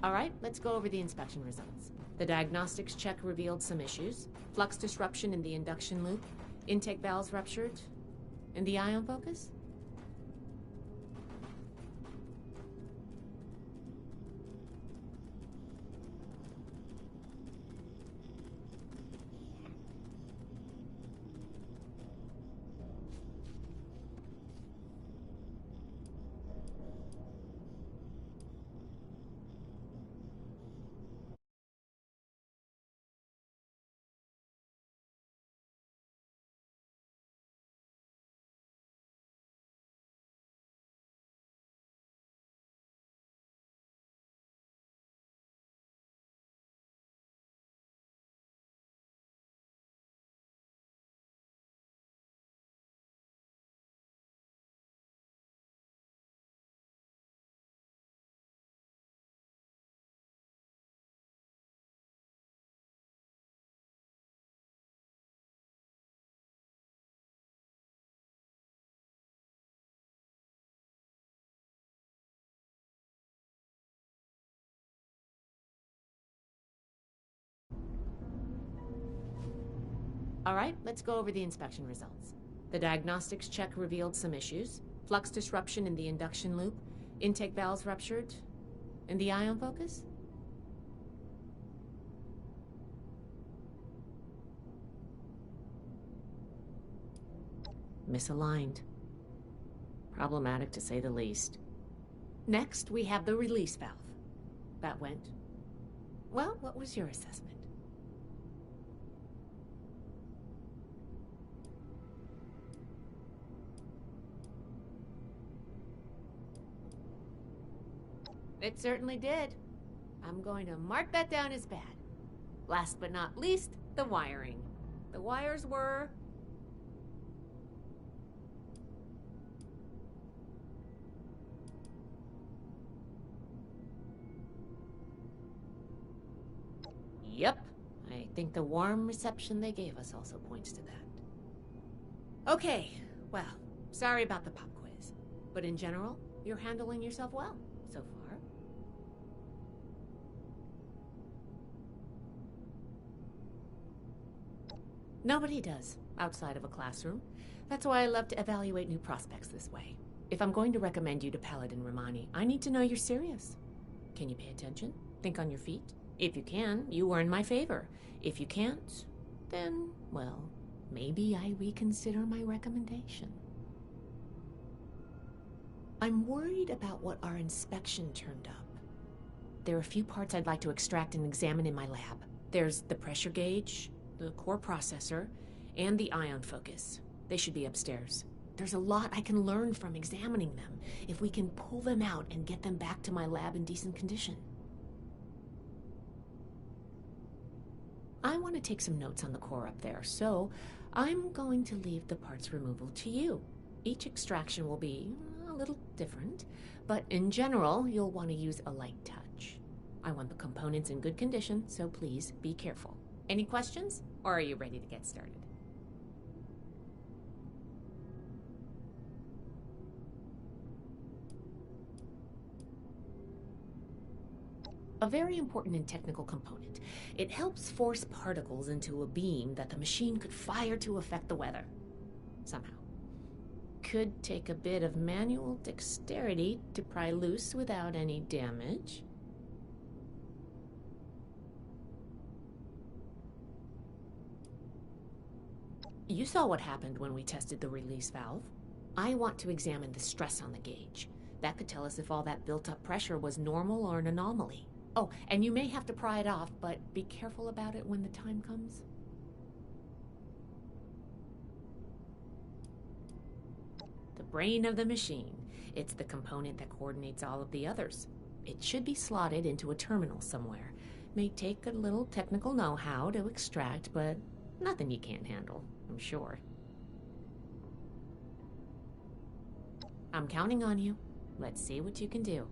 All right, let's go over the inspection results. The diagnostics check revealed some issues. Flux disruption in the induction loop, intake valves ruptured, and the ion focus? All right, let's go over the inspection results. The diagnostics check revealed some issues. Flux disruption in the induction loop, intake valves ruptured, and the ion focus? Misaligned. Problematic to say the least. Next, we have the release valve. That went. Well, what was your assessment? It certainly did. I'm going to mark that down as bad. Last but not least, the wiring. The wires were... Yep. I think the warm reception they gave us also points to that. Okay, well, sorry about the pop quiz. But in general, you're handling yourself well so far. Nobody does, outside of a classroom. That's why I love to evaluate new prospects this way. If I'm going to recommend you to Paladin Romani, I need to know you're serious. Can you pay attention? Think on your feet? If you can, you earn my favor. If you can't, then, well, maybe I reconsider my recommendation. I'm worried about what our inspection turned up. There are a few parts I'd like to extract and examine in my lab. There's the pressure gauge, the core processor, and the ion focus. They should be upstairs. There's a lot I can learn from examining them if we can pull them out and get them back to my lab in decent condition. I want to take some notes on the core up there, so I'm going to leave the parts removal to you. Each extraction will be a little different, but in general, you'll want to use a light touch. I want the components in good condition, so please be careful. Any questions, or are you ready to get started? A very important and technical component. It helps force particles into a beam that the machine could fire to affect the weather. Somehow. Could take a bit of manual dexterity to pry loose without any damage. You saw what happened when we tested the release valve. I want to examine the stress on the gauge. That could tell us if all that built-up pressure was normal or an anomaly. Oh, and you may have to pry it off, but be careful about it when the time comes. The brain of the machine. It's the component that coordinates all of the others. It should be slotted into a terminal somewhere. may take a little technical know-how to extract, but nothing you can't handle, I'm sure. I'm counting on you. Let's see what you can do.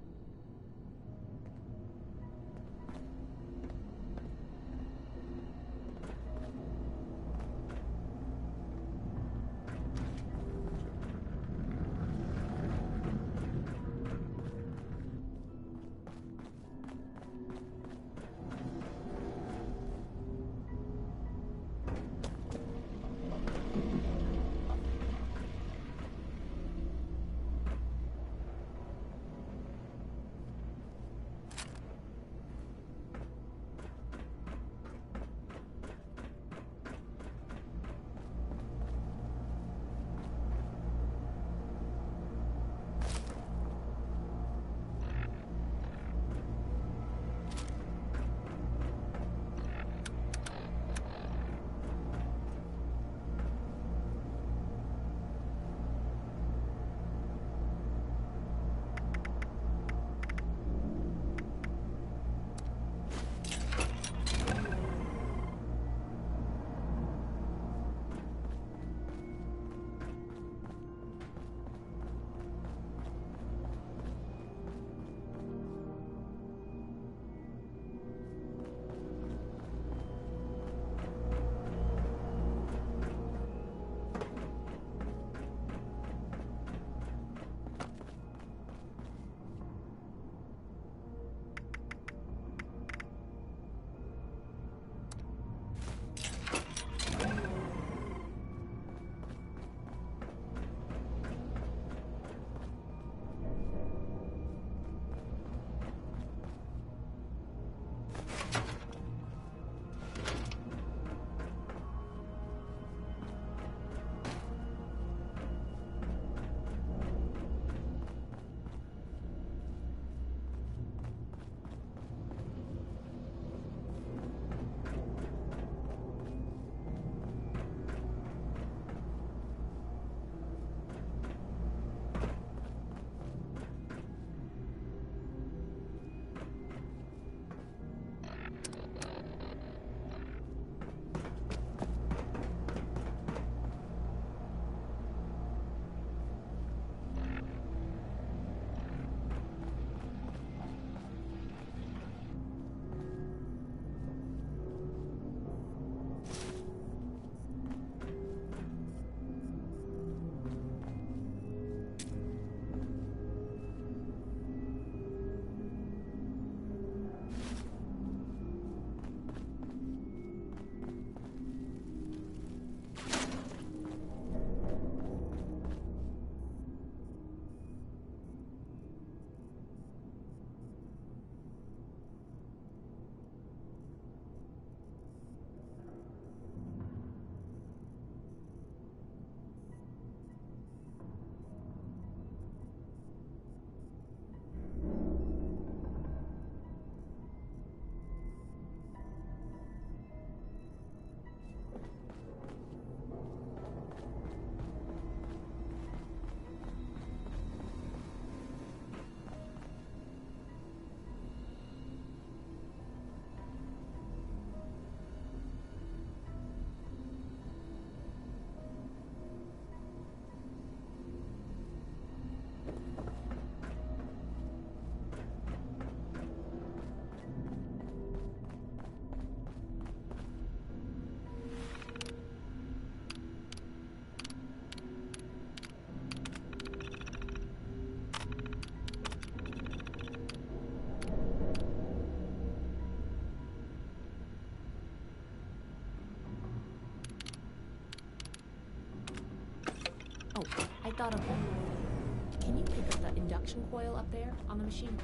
Oh, I thought of one more thing. Can you pick up the induction coil up there on the machine?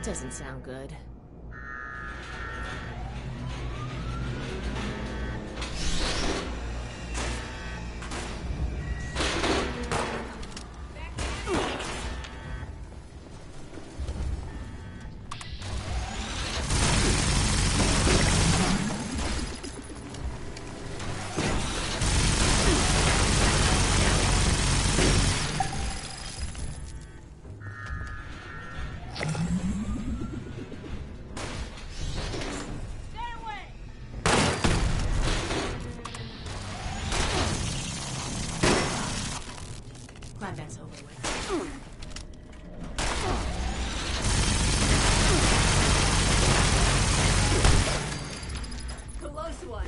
doesn't sound good. Glad that's over with. Close one.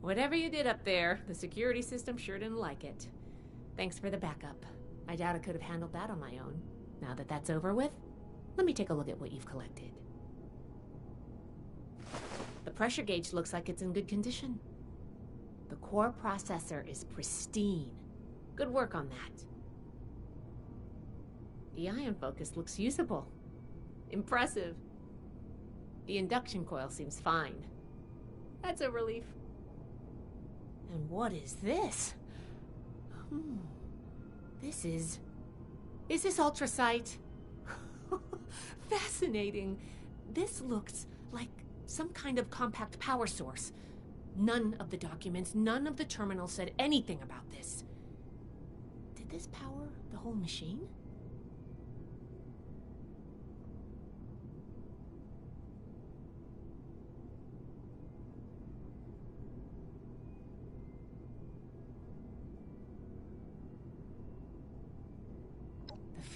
Whatever you did up there, the security system sure didn't like it. Thanks for the backup. I doubt I could have handled that on my own. Now that that's over with, let me take a look at what you've collected. The pressure gauge looks like it's in good condition. The core processor is pristine. Good work on that. The ion focus looks usable. Impressive. The induction coil seems fine. That's a relief. And what is this? Is this ultrasight? Fascinating. This looks like some kind of compact power source. None of the documents, none of the terminals said anything about this. Did this power the whole machine?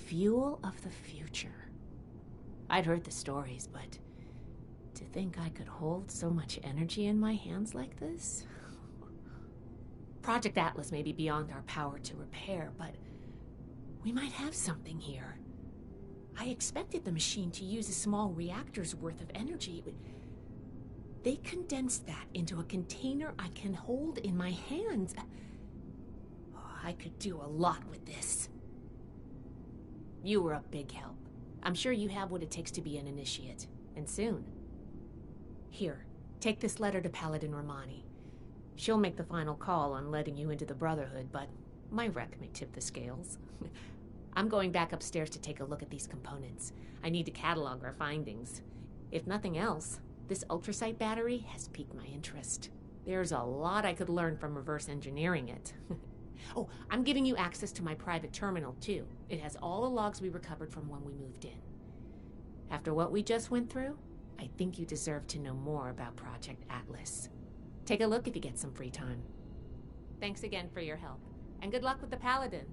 Fuel of the future. I'd heard the stories, but to think I could hold so much energy in my hands like this? Project Atlas may be beyond our power to repair, but we might have something here. I expected the machine to use a small reactor's worth of energy, but they condensed that into a container I can hold in my hands. I could do a lot with this. You were a big help. I'm sure you have what it takes to be an initiate, and soon. Here, take this letter to Paladin Romani. She'll make the final call on letting you into the Brotherhood, but my wreck may tip the scales. I'm going back upstairs to take a look at these components. I need to catalog our findings. If nothing else, this ultrasight battery has piqued my interest. There's a lot I could learn from reverse engineering it. Oh, I'm giving you access to my private terminal, too. It has all the logs we recovered from when we moved in. After what we just went through, I think you deserve to know more about Project Atlas. Take a look if you get some free time. Thanks again for your help, and good luck with the Paladin.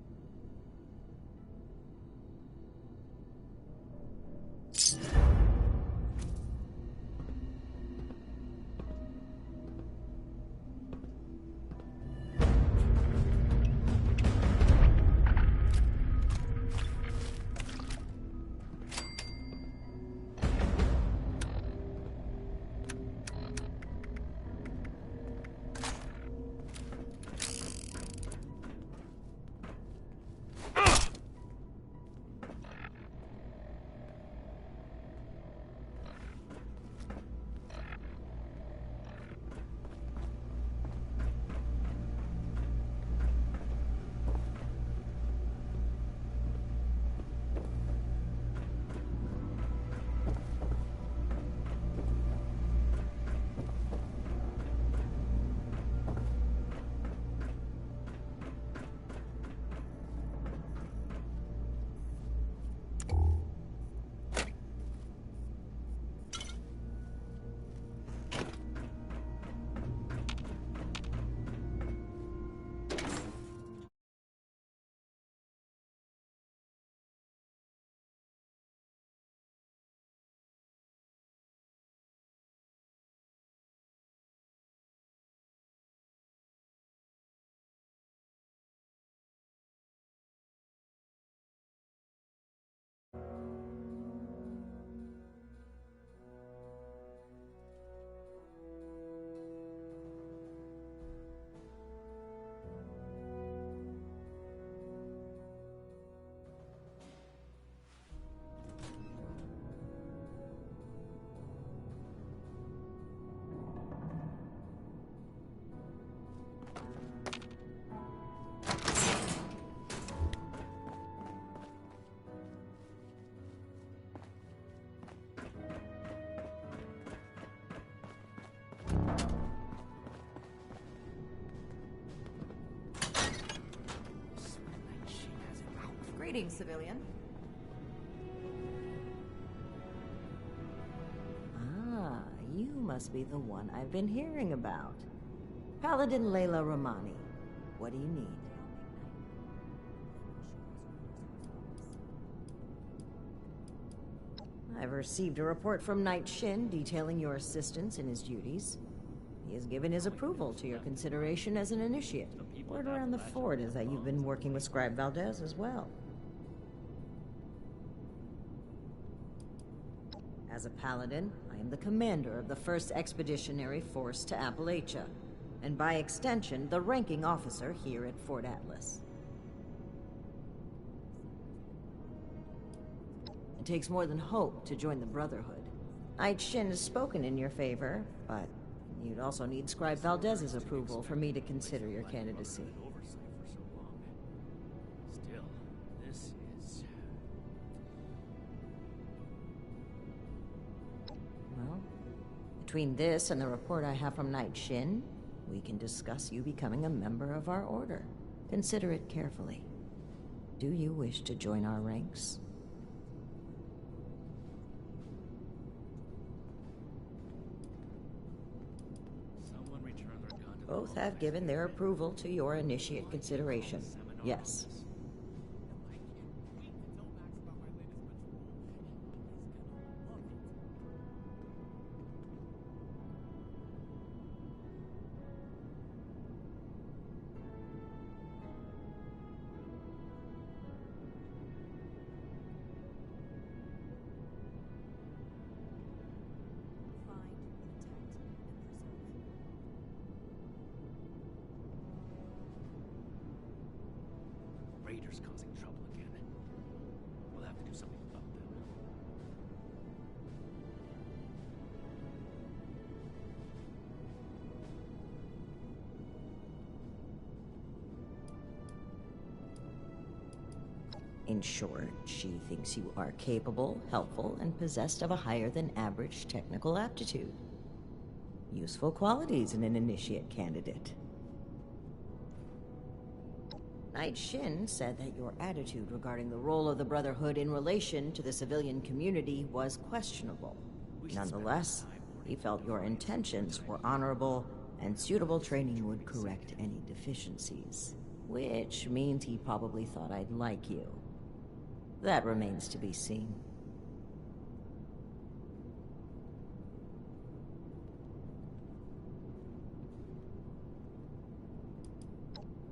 Greetings, civilian. Ah, you must be the one I've been hearing about. Paladin Layla Romani. What do you need? I've received a report from Knight Shin detailing your assistance in his duties. He has given his approval to your consideration as an initiate. Word around the fort is that you've been working with Scribe Valdez as well. As a paladin, I am the commander of the 1st Expeditionary Force to Appalachia, and by extension, the ranking officer here at Fort Atlas. It takes more than hope to join the Brotherhood. Knight Shin has spoken in your favor, but you'd also need Scribe Valdez's approval for me to consider your candidacy. Still, this is... Well, between this and the report I have from Knight Shin, we can discuss you becoming a member of our order. Consider it carefully. Do you wish to join our ranks? Both have given their approval to your initiate consideration. Yes. Raiders causing trouble again. We'll have to do something about them. In short, she thinks you are capable, helpful, and possessed of a higher than average technical aptitude. Useful qualities in an initiate candidate. Knight Shin said that your attitude regarding the role of the Brotherhood in relation to the civilian community was questionable. Nonetheless, he felt your intentions were honorable, and suitable training would correct any deficiencies. Which means he probably thought I'd like you. That remains to be seen.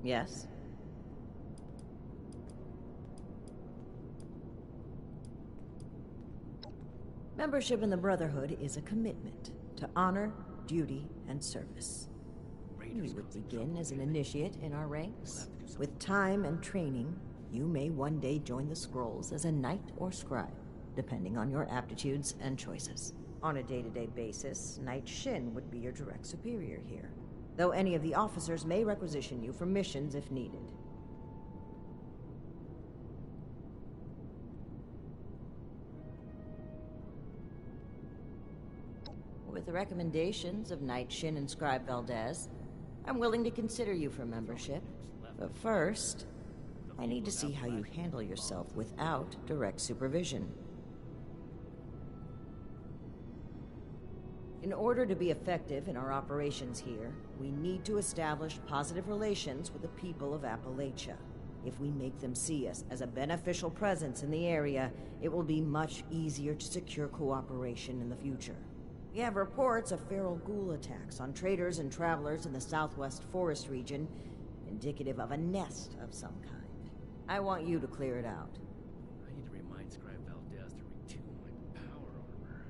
Yes? Membership in the Brotherhood is a commitment to honor, duty, and service. You would begin as an initiate in our ranks. With time and training, you may one day join the Scrolls as a knight or scribe, depending on your aptitudes and choices. On a day-to-day basis, Knight Shin would be your direct superior here, though any of the officers may requisition you for missions if needed. With the recommendations of Knight Shin and Scribe Valdez, I'm willing to consider you for membership. But first, I need to see how you handle yourself without direct supervision. In order to be effective in our operations here, we need to establish positive relations with the people of Appalachia. If we make them see us as a beneficial presence in the area, it will be much easier to secure cooperation in the future. We have reports of feral ghoul attacks on traders and travelers in the southwest forest region, indicative of a nest of some kind. I want you to clear it out. I need to remind Scribe Valdez to retune my power armor.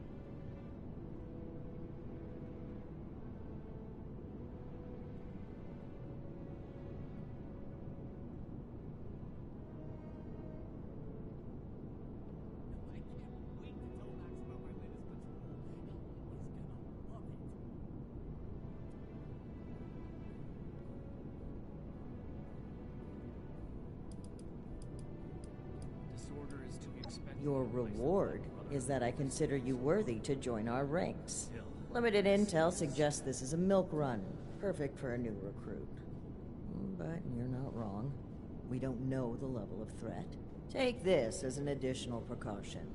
Your reward is that I consider you worthy to join our ranks. Limited intel suggests this is a milk run, perfect for a new recruit. But you're not wrong. We don't know the level of threat. Take this as an additional precaution.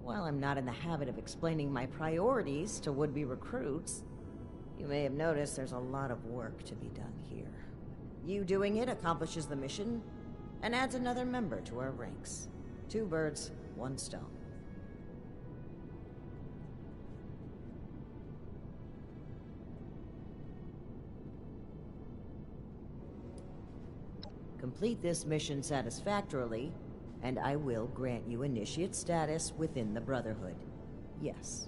While I'm not in the habit of explaining my priorities to would-be recruits, you may have noticed there's a lot of work to be done here. You doing it accomplishes the mission and adds another member to our ranks. 2 birds, 1 stone. Complete this mission satisfactorily, and I will grant you initiate status within the Brotherhood. Yes.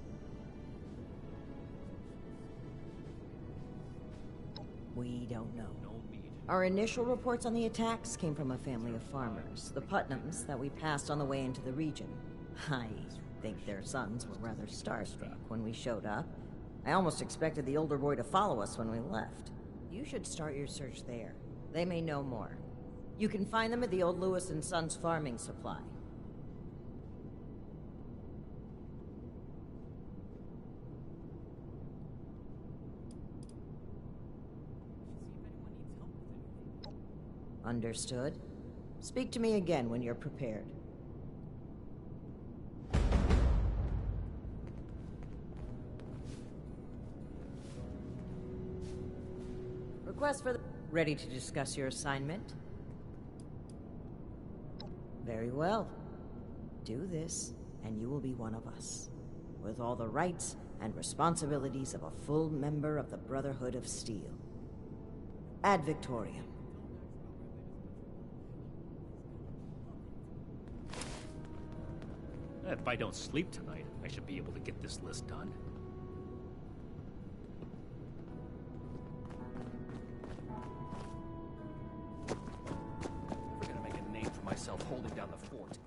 We don't know. Our initial reports on the attacks came from a family of farmers, the Putnams, that we passed on the way into the region. I think their sons were rather starstruck when we showed up. I almost expected the older boy to follow us when we left. You should start your search there. They may know more. You can find them at the old Lewis and Sons farming supply. Understood. Speak to me again when you're prepared. Request for the... Ready to discuss your assignment? Very well. Do this, and you will be one of us, with all the rights and responsibilities of a full member of the Brotherhood of Steel. Ad Victoriam. If I don't sleep tonight, I should be able to get this list done. We're gonna make a name for myself holding down the fort.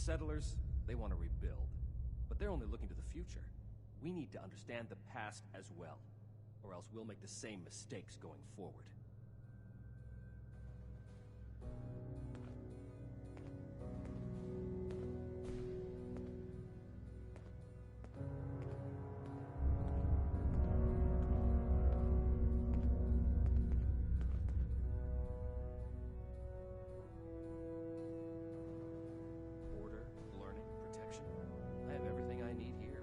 settlers, they want to rebuild. But they're only looking to the future. We need to understand the past as well, or else we'll make the same mistakes going forward. Order, learning, protection. I have everything I need here.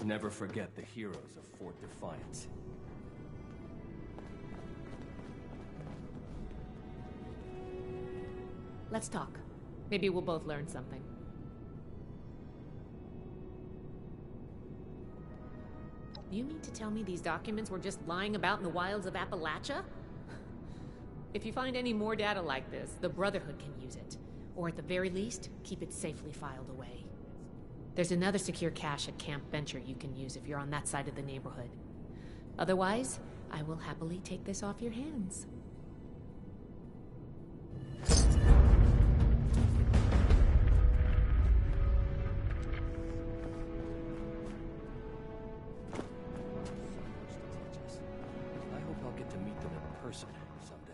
Never forget the heroes of Fort Defiance. Let's talk. Maybe we'll both learn something. You mean to tell me these documents were just lying about in the wilds of Appalachia? If you find any more data like this, the Brotherhood can use it. Or at the very least, keep it safely filed away. There's another secure cache at Camp Venture you can use if you're on that side of the neighborhood. Otherwise, I will happily take this off your hands. I hope I'll get to meet them in person someday.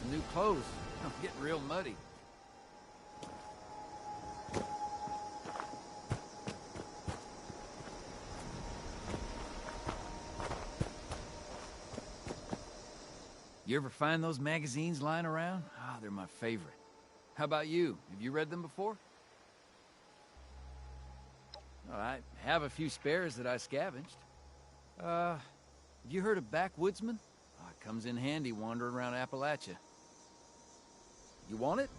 some new clothes. I'm getting real muddy. You ever find those magazines lying around? Ah, they're my favorite. How about you? Have you read them before? Oh, I have a few spares that I scavenged. Have you heard of Backwoodsman? Oh, it comes in handy wandering around Appalachia. You want it?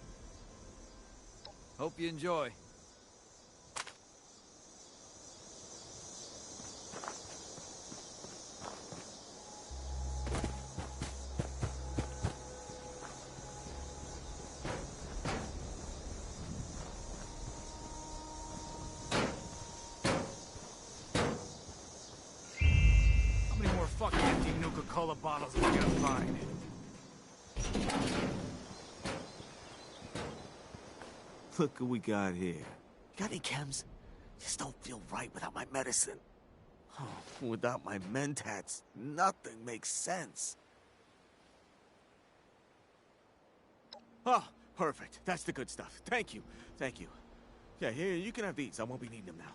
Hope you enjoy. How many more fucking empty Nuka-Cola bottles are we gonna find? Look what we got here. Got any chems? Just don't feel right without my medicine. Oh, without my mentats, nothing makes sense. Oh, perfect. That's the good stuff. Thank you. Thank you. Yeah, here, you can have these. I won't be needing them now.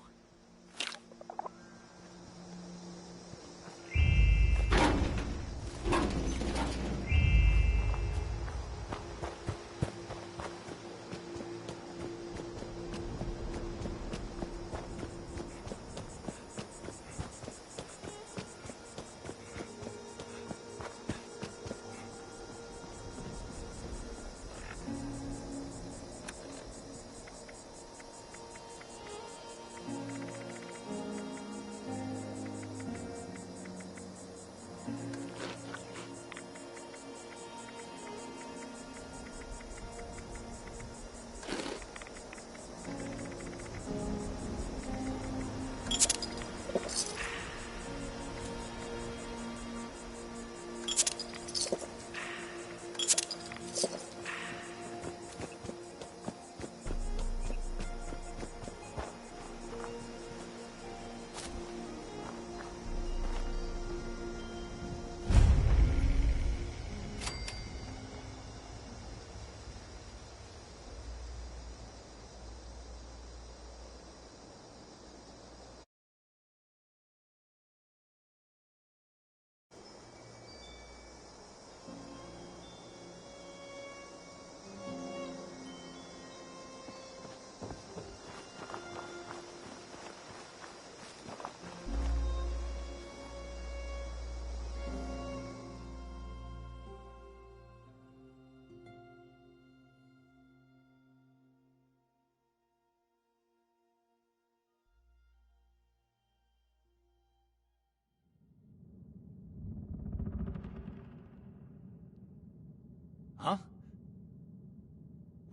Huh?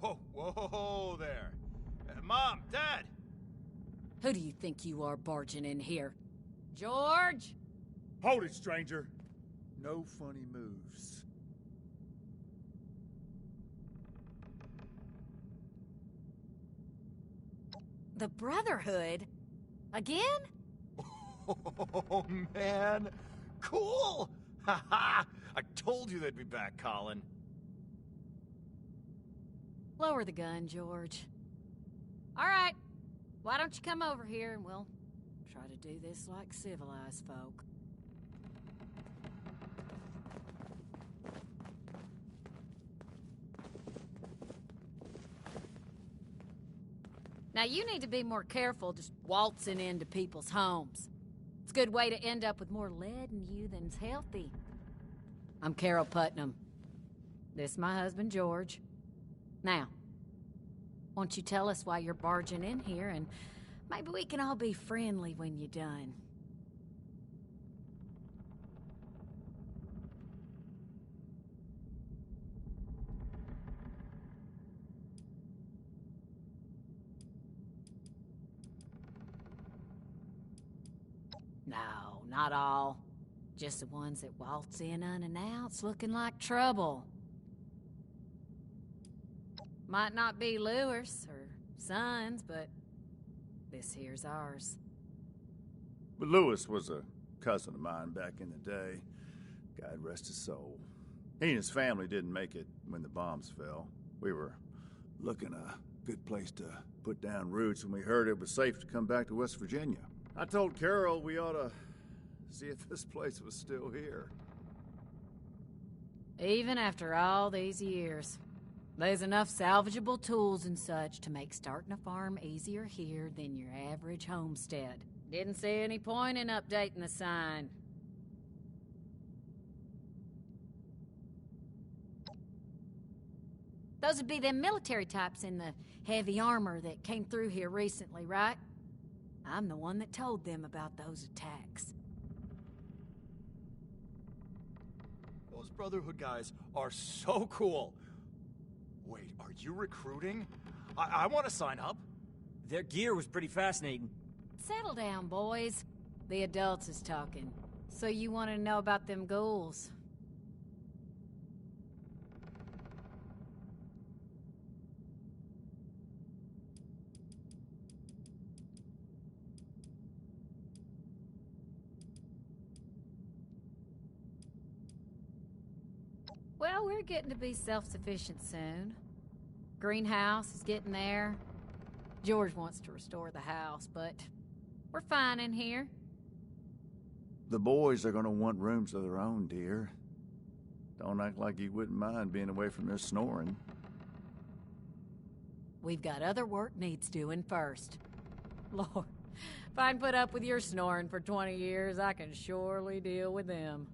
Whoa, whoa there. Mom, Dad! Who do you think you are barging in here? George? Hold it, stranger. No funny moves. The Brotherhood? Again? Oh, man. Cool! Ha ha! I told you they'd be back, Colin. Lower the gun, George. All right. Why don't you come over here and we'll try to do this like civilized folk. Now you need to be more careful just waltzing into people's homes. It's a good way to end up with more lead in you than's healthy. I'm Carol Putnam. This is my husband, George. Now, won't you tell us why you're barging in here, and maybe we can all be friendly when you're done. No, not all. Just the ones that waltz in unannounced looking like trouble. Might not be Lewis or Sons, but this here's ours. But Lewis was a cousin of mine back in the day. God rest his soul. He and his family didn't make it when the bombs fell. We were looking a good place to put down roots when we heard it was safe to come back to West Virginia. I told Carol we ought to see if this place was still here. Even after all these years, there's enough salvageable tools and such to make starting a farm easier here than your average homestead. Didn't see any point in updating the sign. Those would be them military types in the heavy armor that came through here recently, right? I'm the one that told them about those attacks. Those Brotherhood guys are so cool. Wait, are you recruiting? I want to sign up. Their gear was pretty fascinating. Settle down, boys. The adults is talking. So you want to know about them ghouls? Well, we're getting to be self-sufficient soon. Greenhouse is getting there. George wants to restore the house, but we're fine in here. The boys are going to want rooms of their own, dear. Don't act like you wouldn't mind being away from their snoring. We've got other work needs doing first. Lord, if I can put up with your snoring for 20 years, I can surely deal with them.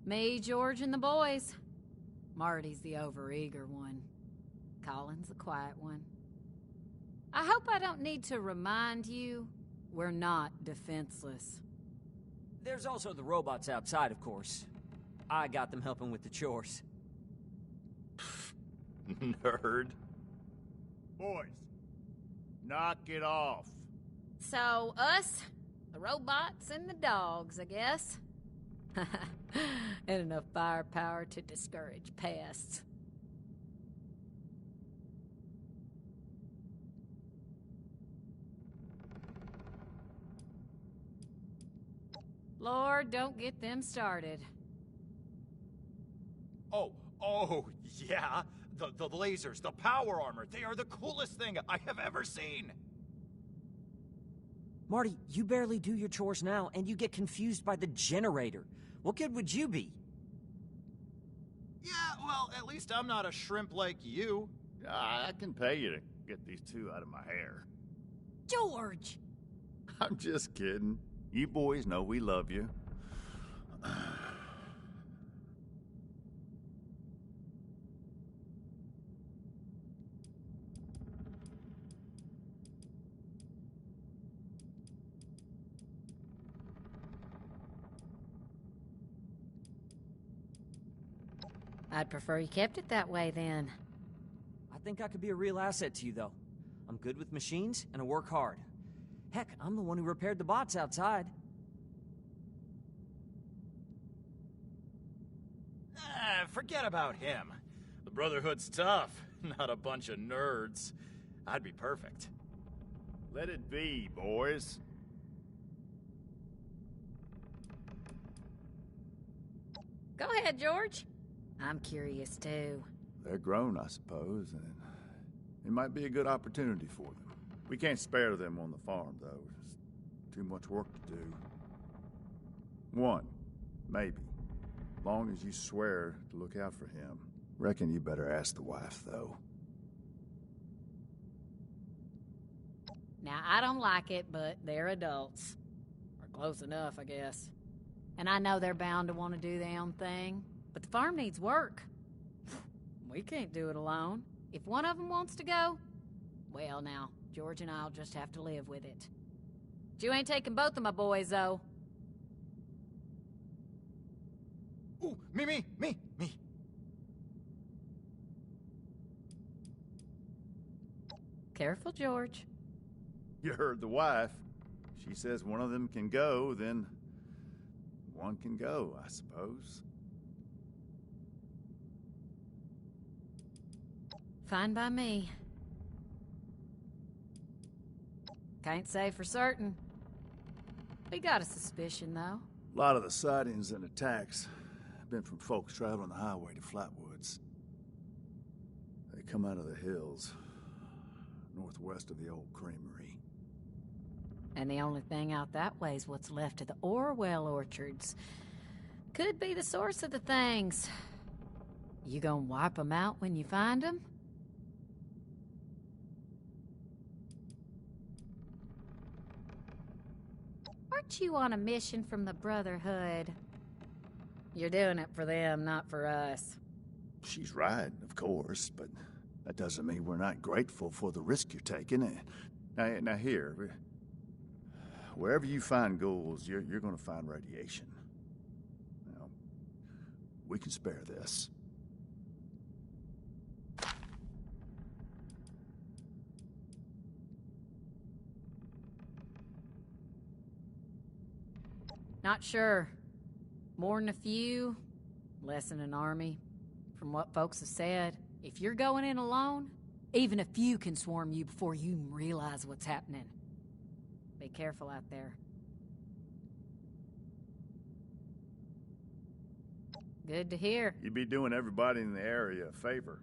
Me, George, and the boys. Marty's the overeager one. Colin's the quiet one. I hope I don't need to remind you, we're not defenseless. There's also the robots outside, of course. I got them helping with the chores. Nerd. Boys, knock it off. So, us, the robots, and the dogs, I guess. And enough firepower to discourage pests. Lord, don't get them started. Oh, yeah. The lasers, the power armor, they are the coolest thing I have ever seen. Marty, you barely do your chores now, and you get confused by the generator. What good would you be? Yeah, well, at least I'm not a shrimp like you. I can pay you to get these two out of my hair. George! I'm just kidding. You boys know we love you. I'd prefer you kept it that way, then. I think I could be a real asset to you, though. I'm good with machines, and I work hard. Heck, I'm the one who repaired the bots outside. Forget about him. The Brotherhood's tough, not a bunch of nerds. I'd be perfect. Let it be, boys. Go ahead, George. I'm curious, too. They're grown, I suppose, and it might be a good opportunity for them. We can't spare them on the farm, though. There's too much work to do. One, maybe. Long as you swear to look out for him. Reckon you better ask the wife, though. Now, I don't like it, but they're adults. Or close enough, I guess. And I know they're bound to want to do their own thing. But the farm needs work. We can't do it alone. If one of them wants to go, well now, George and I'll just have to live with it. But you ain't taking both of my boys, though. Ooh, me. Careful, George. You heard the wife. She says one of them can go, then one can go, I suppose. Fine by me. Can't say for certain. We got a suspicion, though. A lot of the sightings and attacks have been from folks traveling the highway to Flatwoods. They come out of the hills, northwest of the old creamery. And the only thing out that way is what's left of the Orwell orchards. Could be the source of the things. You gonna wipe them out when you find them? Aren't you on a mission from the Brotherhood? You're doing it for them, not for us. She's right, of course, but that doesn't mean we're not grateful for the risk you're taking. Now here, wherever you find ghouls, you're going to find radiation. Now, we can spare this. Not sure. More than a few, less than an army. From what folks have said, if you're going in alone, even a few can swarm you before you realize what's happening. Be careful out there. Good to hear. You'd be doing everybody in the area a favor.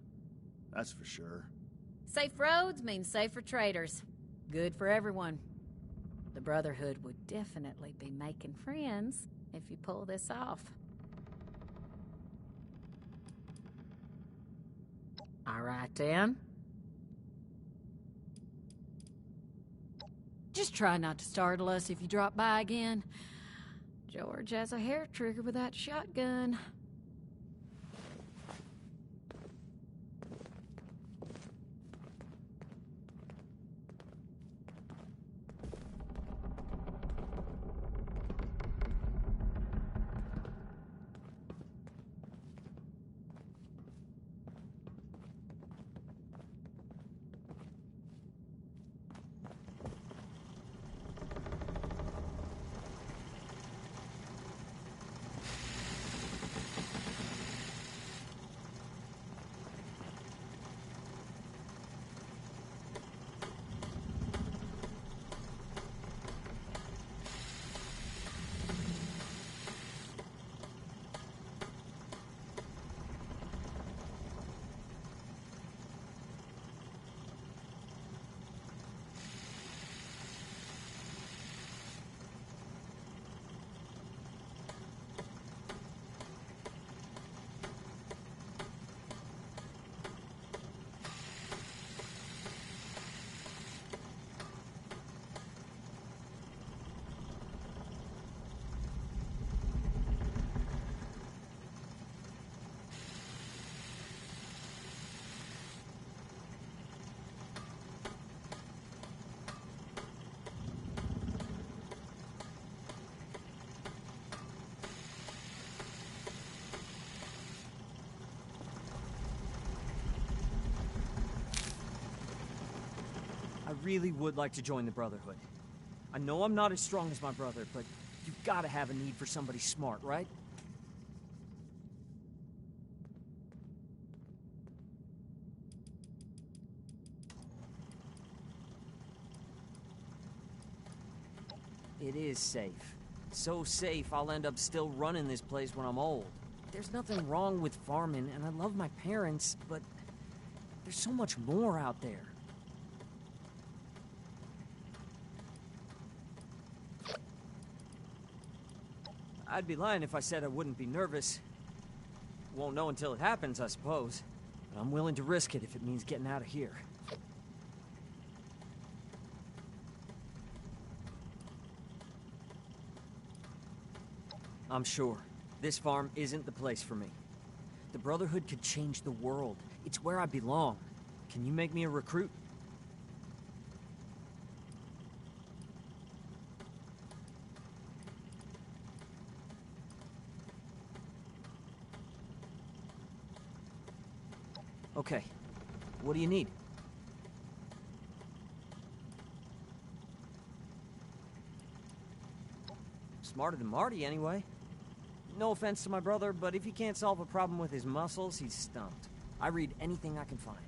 That's for sure. Safe roads mean safer traders. Good for everyone. The Brotherhood would definitely be making friends if you pull this off. All right, then. Just try not to startle us if you drop by again. George has a hair trigger with that shotgun. I really would like to join the Brotherhood. I know I'm not as strong as my brother, but you've got to have a need for somebody smart, right? It is safe. So safe, I'll end up still running this place when I'm old. There's nothing wrong with farming, and I love my parents, but there's so much more out there. I'd be lying if I said I wouldn't be nervous. Won't know until it happens, I suppose. But I'm willing to risk it if it means getting out of here. I'm sure this farm isn't the place for me. The Brotherhood could change the world. It's where I belong. Can you make me a recruit? Okay. What do you need? Smarter than Marty, anyway. No offense to my brother, but if he can't solve a problem with his muscles, he's stumped. I read anything I can find.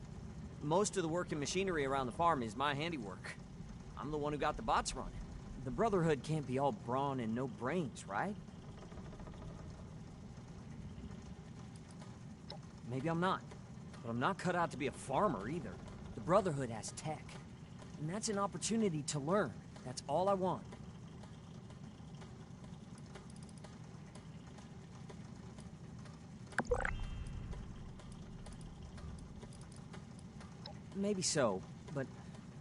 Most of the work and machinery around the farm is my handiwork. I'm the one who got the bots running. The Brotherhood can't be all brawn and no brains, right? maybe I'm not. But I'm not cut out to be a farmer either. The Brotherhood has tech. And that's an opportunity to learn. That's all I want. Maybe so, but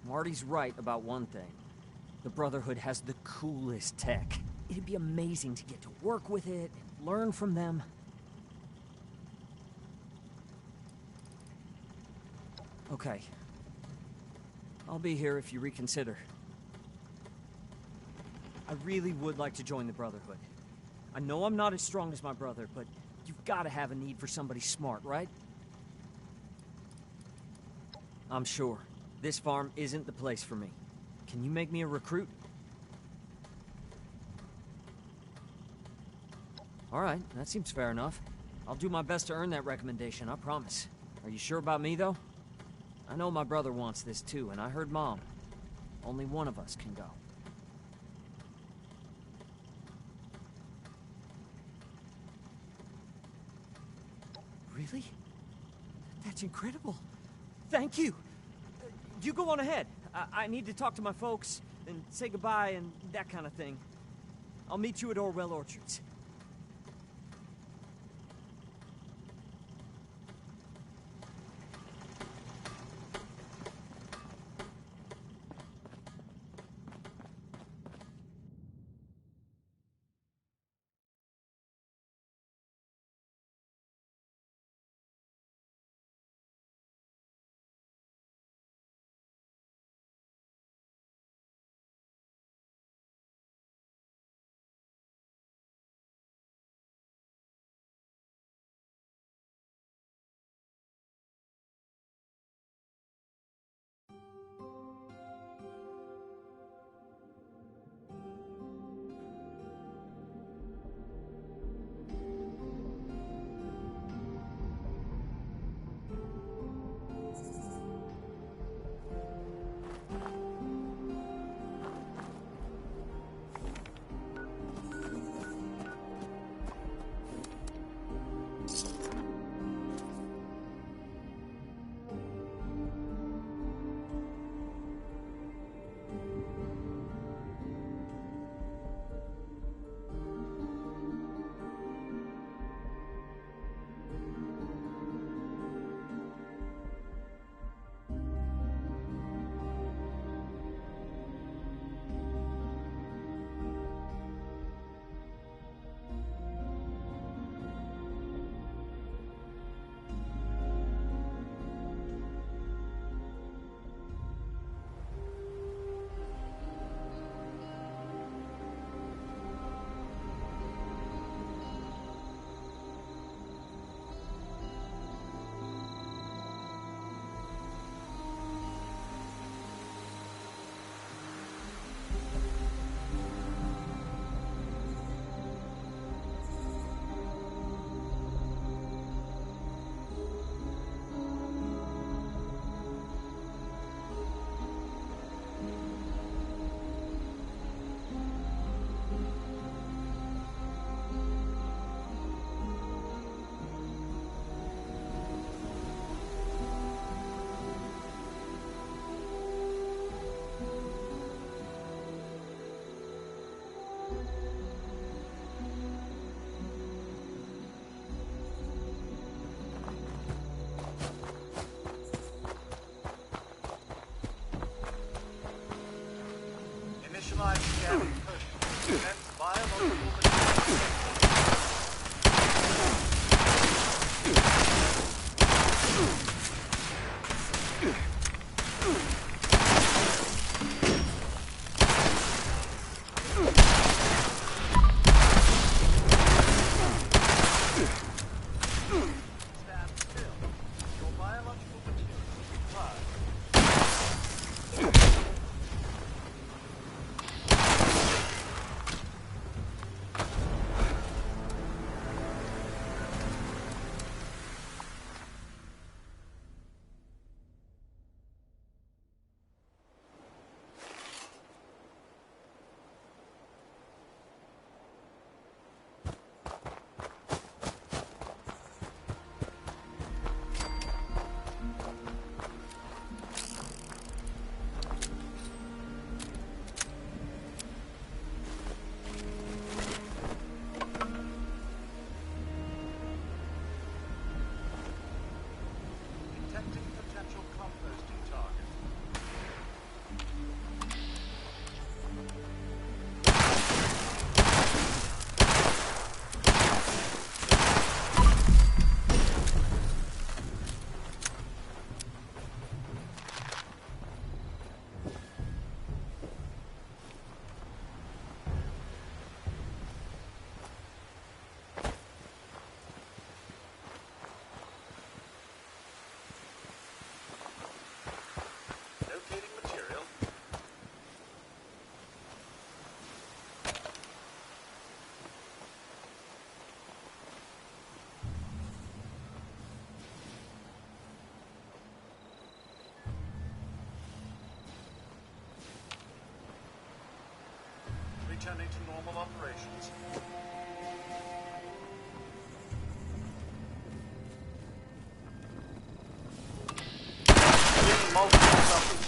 Marty's right about one thing. The Brotherhood has the coolest tech. It'd be amazing to get to work with it and learn from them. Okay. I'll be here if you reconsider. I really would like to join the Brotherhood. I know I'm not as strong as my brother, but you've got to have a need for somebody smart, right? I'm sure. This farm isn't the place for me. Can you make me a recruit? All right, that seems fair enough. I'll do my best to earn that recommendation, I promise. Are you sure about me, though? I know my brother wants this too, and I heard Mom. Only one of us can go. Really? That's incredible. Thank you. You go on ahead. I need to talk to my folks and say goodbye and that kind of thing. I'll meet you at Orwell Orchards. returning to normal operations. Seeing multiple substances.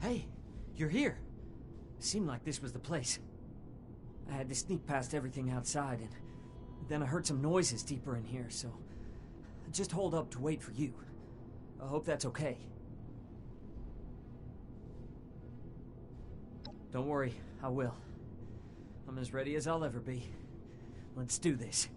Hey, you're here. Seemed like this was the place. I had to sneak past everything outside, and then I heard some noises deeper in here, so I just holed up to wait for you. I hope that's okay. Don't worry, I will. I'm as ready as I'll ever be. Let's do this.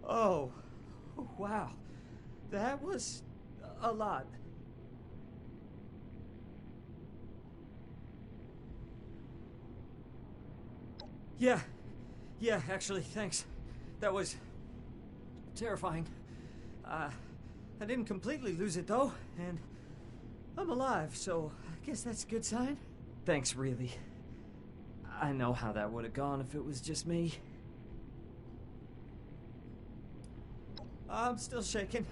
Oh, wow. That was a lot. Yeah, actually, thanks. That was terrifying. I didn't completely lose it, though, and I'm alive, so I guess that's a good sign. Thanks, really. I know how that would have gone if it was just me. I'm still shaking.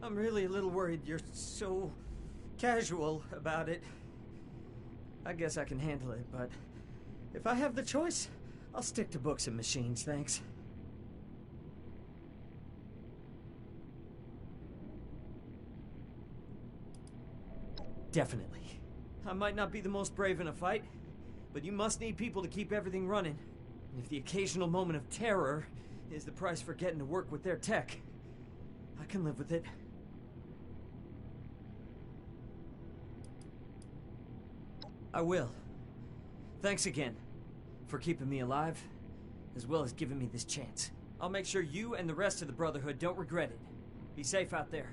I'm really a little worried you're so casual about it. I guess I can handle it, but if I have the choice, I'll stick to books and machines, thanks. Definitely. I might not be the most brave in a fight, but you must need people to keep everything running. And if the occasional moment of terror is the price for getting to work with their tech, I can live with it. I will. Thanks again for keeping me alive, as well as giving me this chance. I'll make sure you and the rest of the Brotherhood don't regret it. Be safe out there.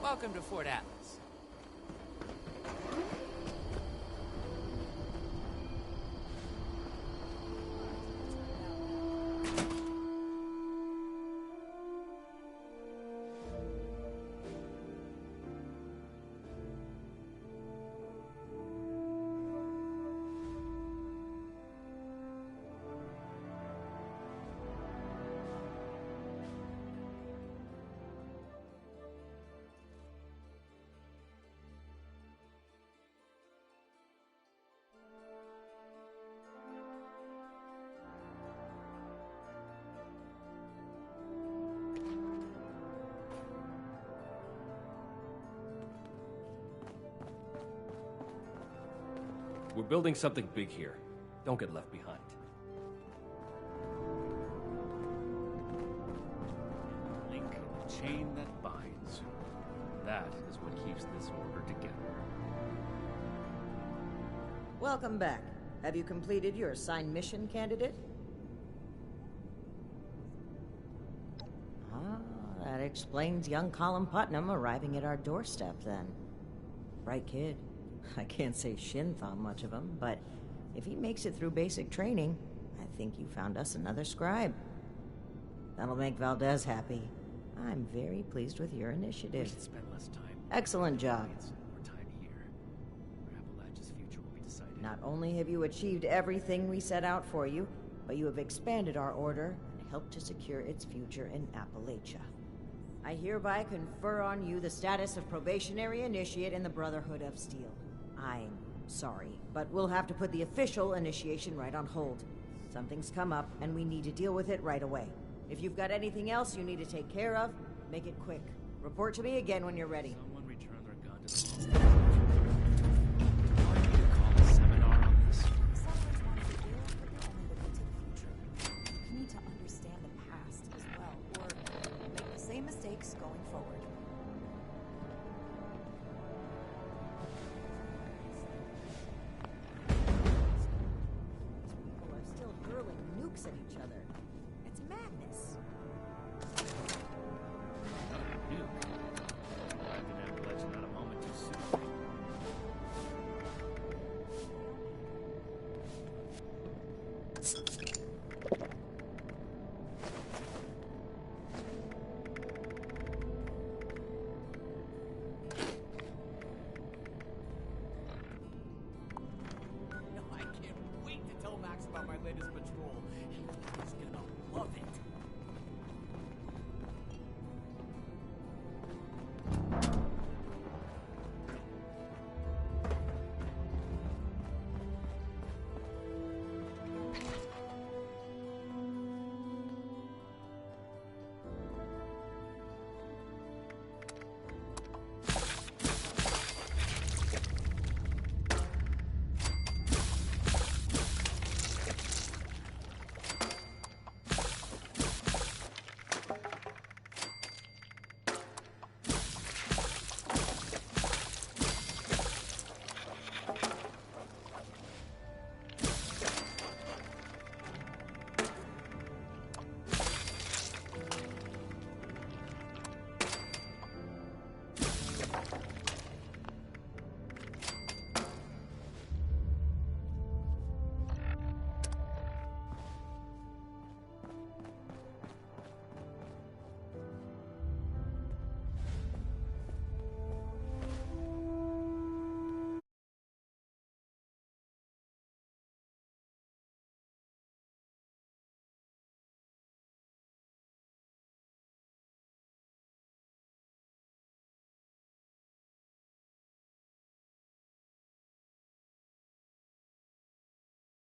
Welcome to Fort Atlas. We're building something big here. Don't get left behind. Link in the chain that binds. That is what keeps this order together. Welcome back. Have you completed your assigned mission, candidate? Ah, that explains young Colin Putnam arriving at our doorstep then. Bright kid. I can't say Shin thought much of him, but if he makes it through basic training, I think you found us another scribe. That'll make Valdez happy. I'm very pleased with your initiative. We should spend less time. Excellent job. More time here. Where Appalachia's future will be decided. Not only have you achieved everything we set out for you, but you have expanded our order and helped to secure its future in Appalachia. I hereby confer on you the status of probationary initiate in the Brotherhood of Steel. I'm sorry, but we'll have to put the official initiation right on hold. Something's come up, and we need to deal with it right away. If you've got anything else you need to take care of, make it quick. Report to me again when you're ready. Someone return their gun to the Do I need to call a seminar on this? Settlers want to do, but they're only looking to the future. You need to understand the past as well, or make the same mistakes going forward. People are still hurling nukes at each other. It's madness. Nuke?